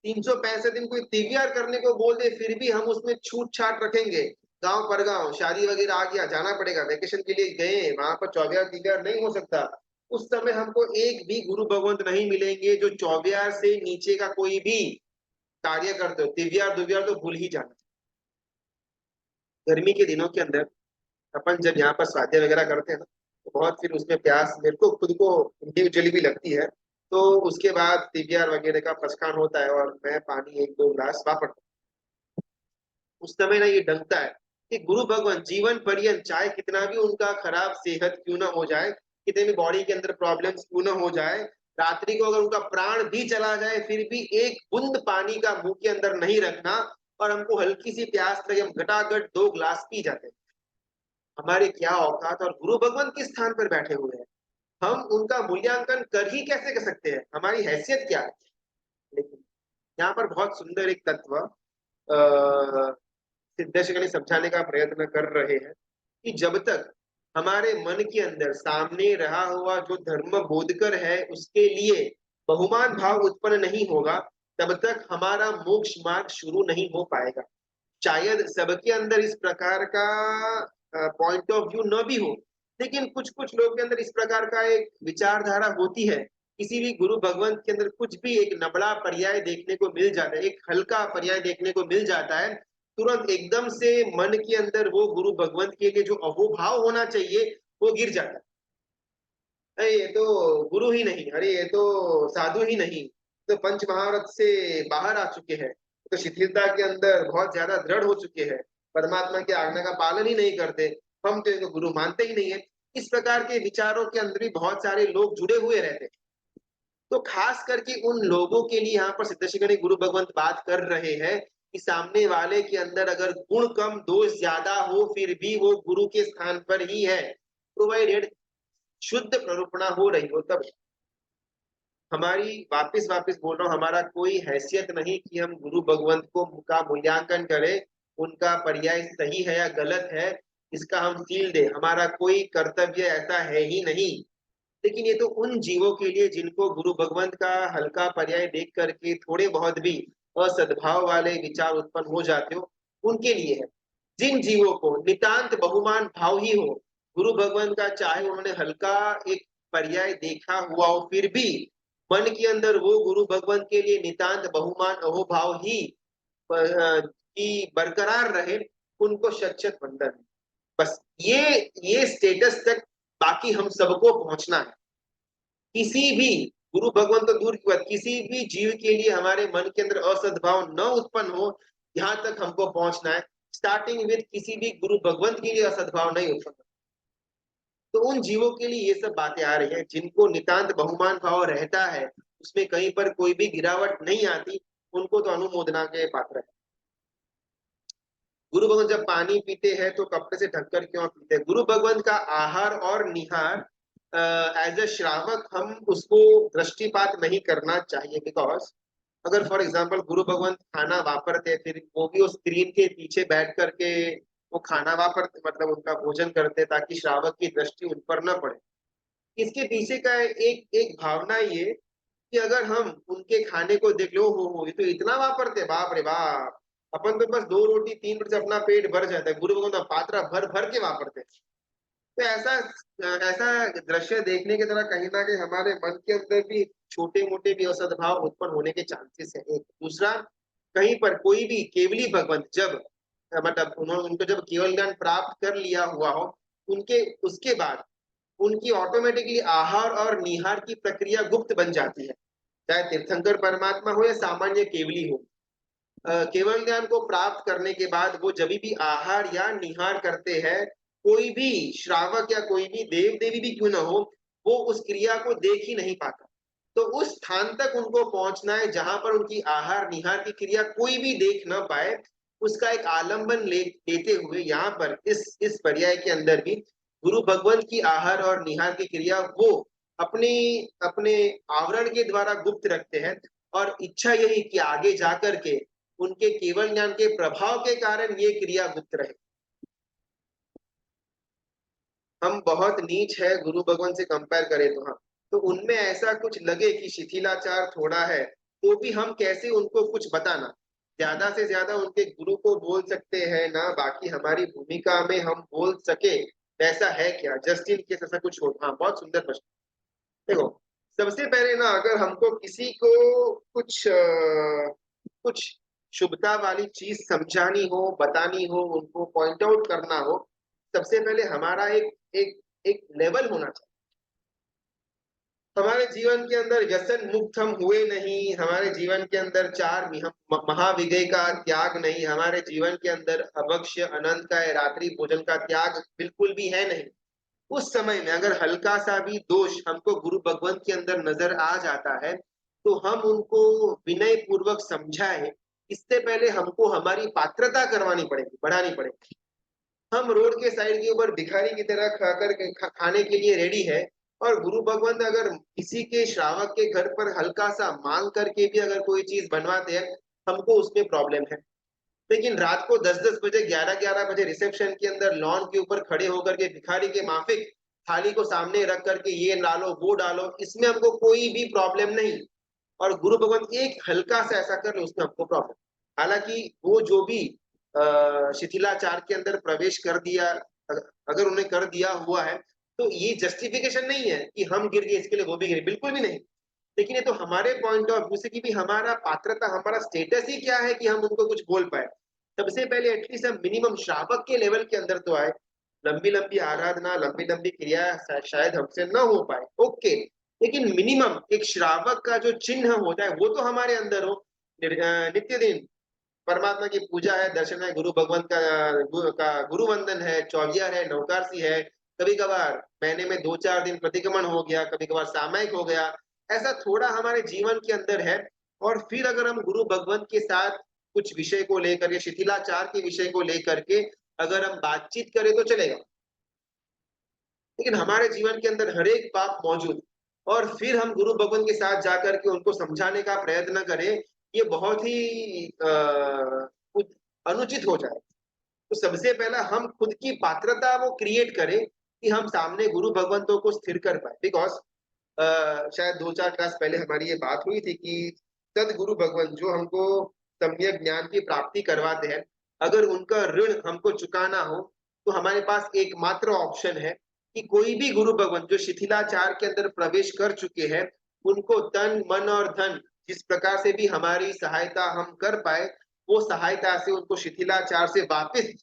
A: 365 दिन कोई तिवियार करने को बोल दे फिर भी हम उसमें छूट छाट रखेंगे। गांव पर गांव शादी वगैरह आ गया, जाना पड़ेगा, वेकेशन के लिए गए वहां पर चौबियार तिवियार नहीं हो सकता। उस समय हमको एक भी गुरु भगवंत नहीं मिलेंगे जो चौबियार से नीचे का कोई भी कार्य करते हो। तिवियार दुवियार तो भूल ही जाना। गर्मी के दिनों के अंदर अपन जब यहाँ पर स्वाध्याय वगैरह करते हैं ना, तो बहुत फिर उसमें प्यास मेरे को खुद को इंडिविजुअली भी लगती है। तो उसके बाद तिबियार वगैरह का पचकान होता है और मैं पानी 1-2 गिलास वापरता हूँ। उस समय ना ये डंकता है कि गुरु भगवान जीवन पर्यंत चाहे कितना भी उनका खराब सेहत क्यों ना हो जाए, कितने भी बॉडी के अंदर प्रॉब्लम्स क्यों ना हो जाए, रात्रि को अगर उनका प्राण भी चला जाए फिर भी एक बूंद पानी का मुंह के अंदर नहीं रखना। और हमको हल्की सी प्यास लगे हम घटाघट 2 गिलास पी जाते हैं। हमारे क्या औकात, और गुरु भगवान किस स्थान पर बैठे हुए हैं, हम उनका मूल्यांकन कर ही कैसे कर सकते हैं, हमारी हैसियत क्या है। लेकिन यहाँ पर बहुत सुंदर एक तत्व सिद्धेश्वरी समझाने का प्रयत्न कर रहे हैं कि जब तक हमारे मन के अंदर सामने रहा हुआ जो धर्म बोधकर है उसके लिए बहुमान भाव उत्पन्न नहीं होगा, तब तक हमारा मोक्ष मार्ग शुरू नहीं हो पाएगा। शायद सबके अंदर इस प्रकार का पॉइंट ऑफ व्यू न भी हो, लेकिन कुछ कुछ लोग के अंदर इस प्रकार का एक विचारधारा होती है। किसी भी गुरु भगवंत के अंदर कुछ भी एक नबड़ा पर्याय देखने को मिल जाता है, एक हल्का पर्याय देखने को मिल जाता है, तुरंत एकदम से मन के अंदर वो गुरु भगवंत के लिए जो अहोभाव होना चाहिए वो गिर जाता है। अरे ये तो गुरु ही नहीं, अरे ये तो साधु ही नहीं, तो पंच महारथ से बाहर आ चुके हैं, तो शिथिलता के अंदर बहुत ज्यादा दृढ़ हो चुके हैं, परमात्मा की आज्ञा का पालन ही नहीं करते, हम तो इनको गुरु मानते ही नहीं है। इस प्रकार के विचारों के अंदर भी बहुत सारे लोग जुड़े हुए रहते हैं। तो खास करके उन लोगों के लिए यहाँ पर सिद्धेश्वरी गुरु भगवंत बात कर रहे हैं कि सामने वाले के अंदर अगर गुण कम दोष ज्यादा हो फिर भी वो गुरु के स्थान पर ही है, प्रोवाइडेड शुद्ध प्ररूपणा हो रही हो तब। हमारी वापस वापस बोल रहा हूँ, हमारा कोई हैसियत नहीं कि हम गुरु भगवंत को का मूल्यांकन करें, उनका पर्याय सही है या गलत है, इसका हम सील दें। हमारा कोई कर्तव्य ऐसा है ही नहीं। लेकिन ये तो उन जीवों के लिए जिनको गुरु भगवंत का हल्का पर्याय देख करके थोड़े बहुत भी असद्भाव वाले विचार उत्पन्न हो जाते हो, उनके लिए है। जिन जीवों को नितांत बहुमान भाव ही हो, गुरु भगवंत का चाहे उन्होंने हल्का एक पर्याय देखा हुआ हो, फिर भी मन के अंदर वो गुरु भगवंत के लिए नितांत बहुमान अहोभाव ही की बरकरार रहे, उनको शत शत वंदन है। बस ये स्टेटस तक बाकी हम सबको पहुंचना है। किसी भी गुरु भगवान तो दूर की बात, किसी भी जीव के लिए हमारे मन के अंदर असद्भाव न उत्पन्न हो, यहाँ तक हमको पहुंचना है। स्टार्टिंग विद किसी भी गुरु भगवंत के लिए असद्भाव नहीं उत्पन्न। तो उन जीवों के लिए ये सब बातें आ रही है, जिनको नितांत बहुमान भाव रहता है, उसमें कहीं पर कोई भी गिरावट नहीं आती, उनको तो अनुमोदना के पात्र है। गुरु भगवंत जब पानी पीते हैं तो कपड़े से ढककर क्यों पीते हैं? गुरु भगवंत का आहार और निहार एज अ श्रावक हम उसको दृष्टिपात नहीं करना चाहिए। बिकॉज अगर फॉर एग्जाम्पल गुरु भगवंत खाना वापरते, फिर वो भी उस स्क्रीन के पीछे बैठ करके वो खाना वापरते, मतलब उनका भोजन करते, ताकि श्रावक की दृष्टि उन पर न पड़े। इसके पीछे का एक एक भावना ये कि अगर हम उनके खाने को देख लो, हो ये तो इतना वापरते, बाप रे बाप, अपन तो बस 2 रोटी 3 रोटी से अपना पेट भर जाता है, गुरु भगवान पात्रा भर भर के वापरते। तो ऐसा ऐसा दृश्य देखने की तरह कहीं ना कहीं हमारे मन के अंदर भी छोटे मोटे भी असद्भाव उत्पन्न होने के चांसेस है। एक दूसरा, कहीं पर कोई भी केवली भगवंत जब मतलब उन्होंने उनको जब केवल ज्ञान प्राप्त कर लिया हुआ हो, उनके उसके बाद उनकी ऑटोमेटिकली आहार और निहार की प्रक्रिया गुप्त बन जाती है। चाहे तीर्थंकर परमात्मा हो या सामान्य केवली हो, केवल ज्ञान को प्राप्त करने के बाद वो जब भी आहार या निहार करते हैं, कोई भी श्रावक या कोई भी देव देवी भी क्यों ना हो, वो उस क्रिया को देख ही नहीं पाता। तो उस स्थान तक उनको पहुंचना है जहां पर उनकी आहार निहार की क्रिया कोई भी देख ना पाए, उसका एक आलंबन लेते हुए यहाँ पर इस पर्याय के अंदर भी गुरु भगवंत की आहार और निहार की क्रिया वो अपने अपने आवरण के द्वारा गुप्त रखते हैं। और इच्छा यही कि आगे जाकर के उनके केवल ज्ञान के प्रभाव के कारण ये क्रिया गुप्त रहे। हम बहुत नीच है गुरु भगवान से कंपेयर करें तो, हाँ, तो उनमें ऐसा कुछ लगे कि शिथिलाचार थोड़ा है, तो भी हम कैसे उनको कुछ बताना, ज्यादा से ज्यादा उनके गुरु को बोल सकते हैं ना, बाकी हमारी भूमिका में हम बोल सके वैसा है क्या? जस्ट इन केस ऐसा कुछ हो। हाँ, बहुत सुंदर प्रश्न। देखो, सबसे पहले ना, अगर हमको किसी को कुछ शुभता वाली चीज समझानी हो, बतानी हो, उनको पॉइंट आउट करना हो, सबसे पहले हमारा एक एक एक लेवल होना चाहिए। हमारे जीवन के अंदर व्यसन मुक्त हम हुए नहीं, हमारे जीवन के अंदर महाविजय का त्याग नहीं, हमारे जीवन के अंदर अभक्ष्य अनंत का रात्रि भोजन का त्याग बिल्कुल भी है नहीं। उस समय में अगर हल्का सा भी दोष हमको गुरु भगवंत के अंदर नजर आ जाता है, तो हम उनको विनय पूर्वक समझाएं। इससे पहले हमको हमारी पात्रता करवानी पड़ेगी, बढ़ानी पड़ेगी। हम रोड के साइड के ऊपर भिखारी की तरह खाने के लिए रेडी है, और गुरु भगवंत अगर किसी के श्रावक के घर पर हल्का सा मांग करके भी अगर कोई चीज बनवाते हैं, हमको उसमें प्रॉब्लम है। लेकिन रात को 10-10 बजे, 11-11 बजे रिसेप्शन के अंदर लॉन के ऊपर खड़े होकर के भिखारी के माफिक थाली को सामने रख करके ये डालो वो डालो, इसमें हमको कोई भी प्रॉब्लम नहीं। और गुरु भगवान एक हल्का सा ऐसा कर ले, उसमें हमको प्रॉब्लम। हालांकि वो जो भी शिथिलाचार के अंदर प्रवेश कर दिया, अगर उन्हें कर दिया हुआ है, तो ये जस्टिफिकेशन नहीं है कि हम गिर गए इसके लिए वो भी गिरे, बिल्कुल भी नहीं। लेकिन ये तो हमारे पॉइंट ऑफ व्यू से कि भी हमारा पात्रता, हमारा स्टेटस ही क्या है कि हम उनको कुछ बोल पाए। सबसे पहले एटलीस्ट हम मिनिमम श्रावक के लेवल के अंदर तो आए। लंबी लंबी आराधना, लंबी लंबी क्रिया शायद हमसे न हो पाए, ओके, लेकिन मिनिमम एक श्रावक का जो चिन्ह होता है वो तो हमारे अंदर हो। नित्य दिन परमात्मा की पूजा है, दर्शन है, गुरु भगवान का गुरु वंदन है, चौगियार है, नवकारसी है, कभी कभार महीने में 2-4 दिन प्रतिक्रमण हो गया, कभी कभार सामायिक हो गया, ऐसा थोड़ा हमारे जीवन के अंदर है। और फिर अगर हम गुरु भगवंत के साथ कुछ विषय को लेकर, या शिथिलाचार के विषय को लेकर के अगर हम बातचीत करें तो चलेगा। लेकिन हमारे जीवन के अंदर हर एक पाप मौजूद है। और फिर हम गुरु भगवान के साथ जाकर के उनको समझाने का प्रयत्न करें, ये बहुत ही अनुचित हो जाए। तो सबसे पहला हम खुद की पात्रता वो क्रिएट करें कि हम सामने गुरु भगवंतों को स्थिर कर पाए। बिकॉज शायद 2-4 क्लास पहले हमारी ये बात हुई थी कि सदगुरु भगवान जो हमको सम्यक ज्ञान की प्राप्ति करवाते हैं, अगर उनका ऋण हमको चुकाना हो, तो हमारे पास एकमात्र ऑप्शन है कि कोई भी गुरु भगवान जो शिथिलाचार के अंदर प्रवेश कर चुके हैं, उनको तन, मन और धन जिस प्रकार से भी हमारी सहायता हम कर पाए, वो सहायता से उनको शिथिलाचार से वापस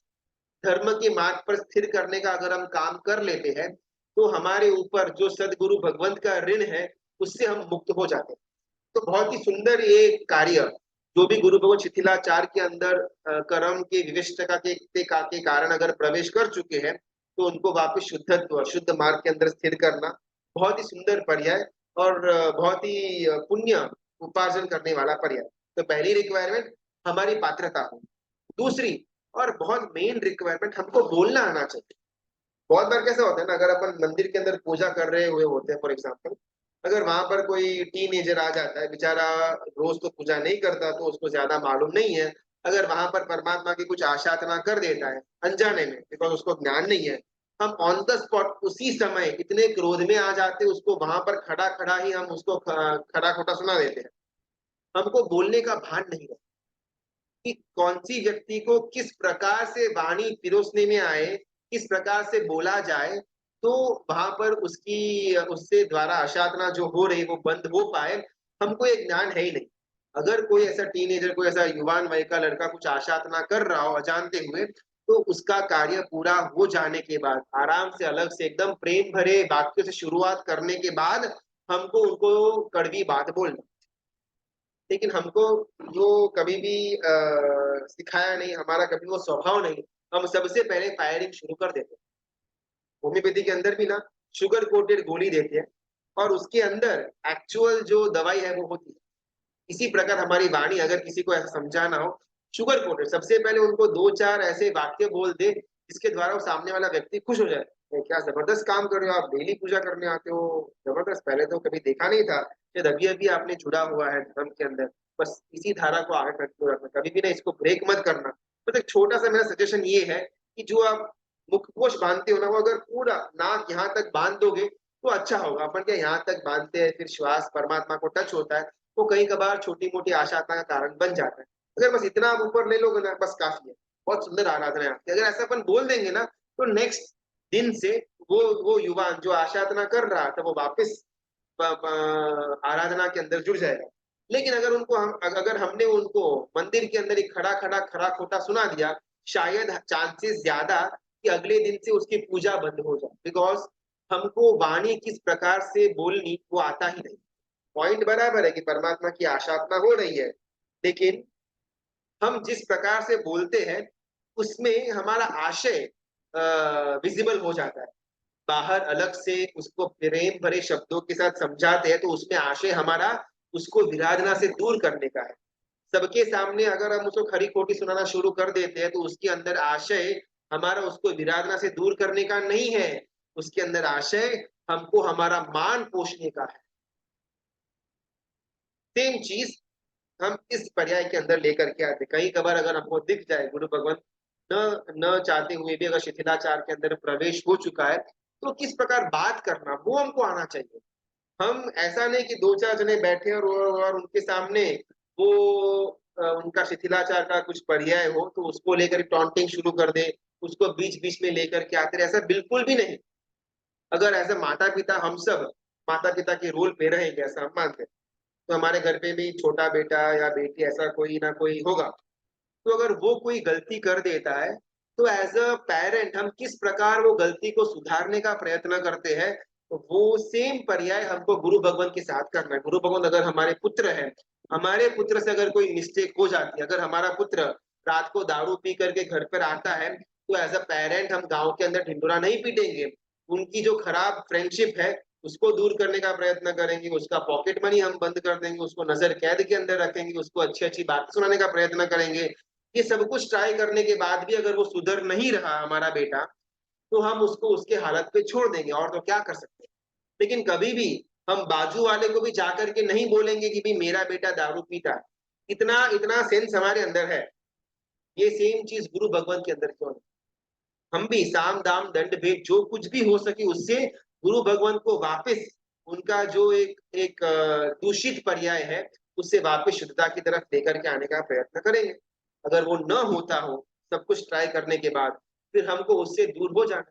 A: धर्म के मार्ग पर स्थिर करने का अगर हम काम कर लेते हैं, तो हमारे ऊपर जो सदगुरु भगवंत का ऋण है, उससे हम मुक्त हो जाते हैं। तो बहुत ही सुंदर ये कार्य, जो भी गुरु भगवत शिथिलाचार के अंदर कर्म के विविष्टता के कारण अगर प्रवेश कर चुके हैं, तो उनको वापस शुद्धत्व, शुद्ध मार्ग के अंदर स्थिर करना, बहुत ही सुंदर पर्याय और बहुत ही पुण्य उपार्जन करने वाला पर्याय। तो पहली रिक्वायरमेंट हमारी पात्रता हो। दूसरी और बहुत मेन रिक्वायरमेंट, हमको बोलना आना चाहिए। बहुत बार कैसा होता है ना, अगर अपन मंदिर के अंदर पूजा कर रहे हुए होते हैं फॉर एग्जाम्पल, अगर वहां पर कोई टीनेजर आ जाता है, बेचारा रोज तो पूजा नहीं करता तो उसको ज्यादा मालूम नहीं है, अगर वहां पर परमात्मा की कुछ आशाधना कर देता है अनजाने में, बिकॉज उसको ज्ञान नहीं है, हम ऑन द स्पॉट उसी समय इतने क्रोध में आ जाते हैं, उसको वहां पर खड़ा खड़ा ही हम उसको खड़ा खोटा सुना देते हैं। हमको बोलने का भान नहीं है कि कौन सी व्यक्ति को किस प्रकार से वाणी पिरोसने में आए, किस प्रकार से बोला जाए, तो वहां पर उसकी उससे द्वारा आशाधना जो हो रही वो बंद हो पाए, हमको ये ज्ञान है ही नहीं। अगर कोई ऐसा टीनेजर, कोई ऐसा युवान वय का लड़का कुछ आशाधना कर रहा हो अजानते हुए, तो उसका कार्य पूरा हो जाने के बाद आराम से अलग से एकदम प्रेम भरे वाक्यों से शुरुआत करने के बाद हमको उनको कड़वी बात बोलना। लेकिन हमको जो कभी भी सिखाया नहीं, हमारा कभी वो स्वभाव नहीं, हम सबसे पहले फायरिंग शुरू कर देते हैं। होम्योपैथी के अंदर भी ना शुगर कोटेड गोली देते हैं, और उसके अंदर एक्चुअल जो दवाई है वो होती है। इसी प्रकार हमारी वाणी अगर किसी को ऐसा समझाना हो, शुगर कोटेड, सबसे पहले उनको 2-4 ऐसे वाक्य बोल दे जिसके द्वारा वो सामने वाला व्यक्ति खुश हो जाए। क्या जबरदस्त काम कर रहे हो आप, डेली पूजा करने आते हो, जबरदस्त, पहले तो कभी देखा नहीं था, शायद अभी अभी आपने जुड़ा हुआ है धर्म के अंदर, बस इसी धारा को आगे करते रखना, कभी भी ना इसको ब्रेक मत करना। तो एक छोटा सा मेरा सजेशन ये है कि जो आप मुखपोश बांधते हो ना, वो अगर पूरा नाक यहाँ तक बांध दोगे तो अच्छा होगा। अपन क्या यहाँ तक बांधते हैं, फिर श्वास परमात्मा को टच होता है, वो कई कबार छोटी मोटी आशाता का कारण बन जाता है। अगर बस इतना आप ऊपर ले लोगे ना, बस काफी है। बहुत सुंदर आराधना है आपकी, अगर ऐसा अपन बोल देंगे ना, तो नेक्स्ट दिन से वो युवान जो आशाधना कर रहा था वो वापस आराधना के अंदर जुड़ जाएगा। लेकिन अगर उनको हम अगर हमने उनको मंदिर के अंदर एक खड़ा खड़ा खड़ा खोटा सुना दिया, शायद चांसेस ज्यादा कि अगले दिन से उसकी पूजा बंद हो जाए, बिकॉज हमको वाणी किस प्रकार से बोलनी वो आता ही नहीं। पॉइंट बराबर है कि परमात्मा की आशाधना हो रही है, लेकिन हम जिस प्रकार से बोलते हैं उसमें हमारा आशय विजिबल हो जाता है। बाहर अलग से उसको प्रेम भरे शब्दों के साथ समझाते हैं, तो उसमें आशय हमारा उसको विराधना से दूर करने का है। सबके सामने अगर हम उसको खरी खोटी सुनाना शुरू कर देते हैं, तो उसके अंदर आशय हमारा उसको विराधना से दूर करने का नहीं है, उसके अंदर आशय हमको हमारा मान पोषने का है। सेम चीज हम इस पर्याय के अंदर लेकर के आते। कई कबार अगर हमको दिख जाए गुरु भगवान न न चाहते हुए भी अगर शिथिलाचार के अंदर प्रवेश हो चुका है, तो किस प्रकार बात करना वो हमको आना चाहिए। हम ऐसा नहीं कि 2-4 जने बैठे और उनके सामने वो उनका शिथिलाचार का कुछ पर्याय हो तो उसको लेकर टॉन्टिंग शुरू कर दे, उसको बीच बीच में लेकर के आते रहे, ऐसा बिल्कुल भी नहीं। अगर ऐसा माता पिता हम सब माता पिता के रोल पे रहेंगे, ऐसा हम मानते हैं, तो हमारे घर पे भी छोटा बेटा या बेटी ऐसा कोई ना कोई होगा। तो अगर वो कोई गलती कर देता है, तो एज अ पेरेंट हम किस प्रकार वो गलती को सुधारने का प्रयत्न करते हैं, तो वो सेम पर्याय हमको गुरु भगवान के साथ करना है। गुरु भगवान अगर हमारे पुत्र है, हमारे पुत्र से अगर कोई मिस्टेक हो जाती है, अगर हमारा पुत्र रात को दारू पी करके घर पर आता है, तो एज अ पेरेंट हम गांव के अंदर ढिंडोरा नहीं पीटेंगे। उनकी जो खराब फ्रेंडशिप है उसको दूर करने का प्रयत्न करेंगे, उसका पॉकेट मनी हम बंद कर देंगे, उसको नजर कैद के अंदर रखेंगे, उसको अच्छी अच्छी बातें सुनाने का प्रयत्न करेंगे। ये सब कुछ ट्राई करने के बाद भी अगर वो सुधर नहीं रहा हमारा बेटा, तो हम उसको उसके हालत पे छोड़ देंगे और तो क्या कर सकते हैं। लेकिन कभी भी हम बाजू वाले को भी जाकर के नहीं बोलेंगे कि भाई मेरा बेटा दारू पीता है। इतना इतना सेंस हमारे अंदर है। ये सेम चीज गुरु भगवान के अंदर क्यों नहीं? हम भी साम दाम दंड भेद जो कुछ भी हो सके उससे गुरु भगवान को वापस उनका जो एक दूषित पर्याय है उससे वापस शुद्धता की तरफ लेकर के आने का प्रयत्न करेंगे। अगर वो न होता हो सब कुछ ट्राई करने के बाद फिर हमको उससे दूर हो जाना।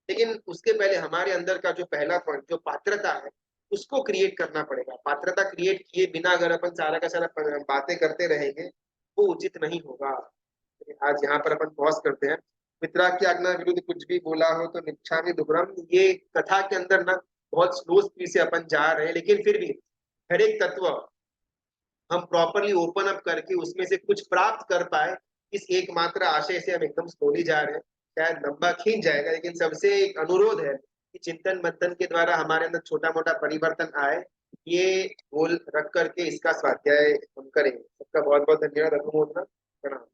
A: लेकिन उसके पहले हमारे अंदर का जो पहला पॉइंट जो पात्रता है उसको क्रिएट करना पड़ेगा। पात्रता क्रिएट किए बिना अगर अपन सारा का सारा बातें करते रहेंगे वो उचित नहीं होगा। आज यहाँ पर अपन पॉज करते हैं। पितरा की आज्ञा विरुद्ध कुछ भी बोला हो तो निच्छामि दुक्कडम। ये कथा के अंदर ना बहुत स्लो स्पीड से अपन जा रहे हैं लेकिन फिर भी हर एक तत्व हम प्रॉपरली ओपन अप करके उसमें से कुछ प्राप्त कर पाए इस एकमात्र आशय से हम एकदम स्लोली जा रहे हैं। शायद लंबा खींच जाएगा लेकिन सबसे एक अनुरोध है कि चिंतन मंथन के द्वारा हमारे अंदर छोटा मोटा परिवर्तन आए। ये गोल रख करके इसका स्वाध्याय हम करेंगे। सबका बहुत बहुत धन्यवाद। अनुमोदना। प्रणाम।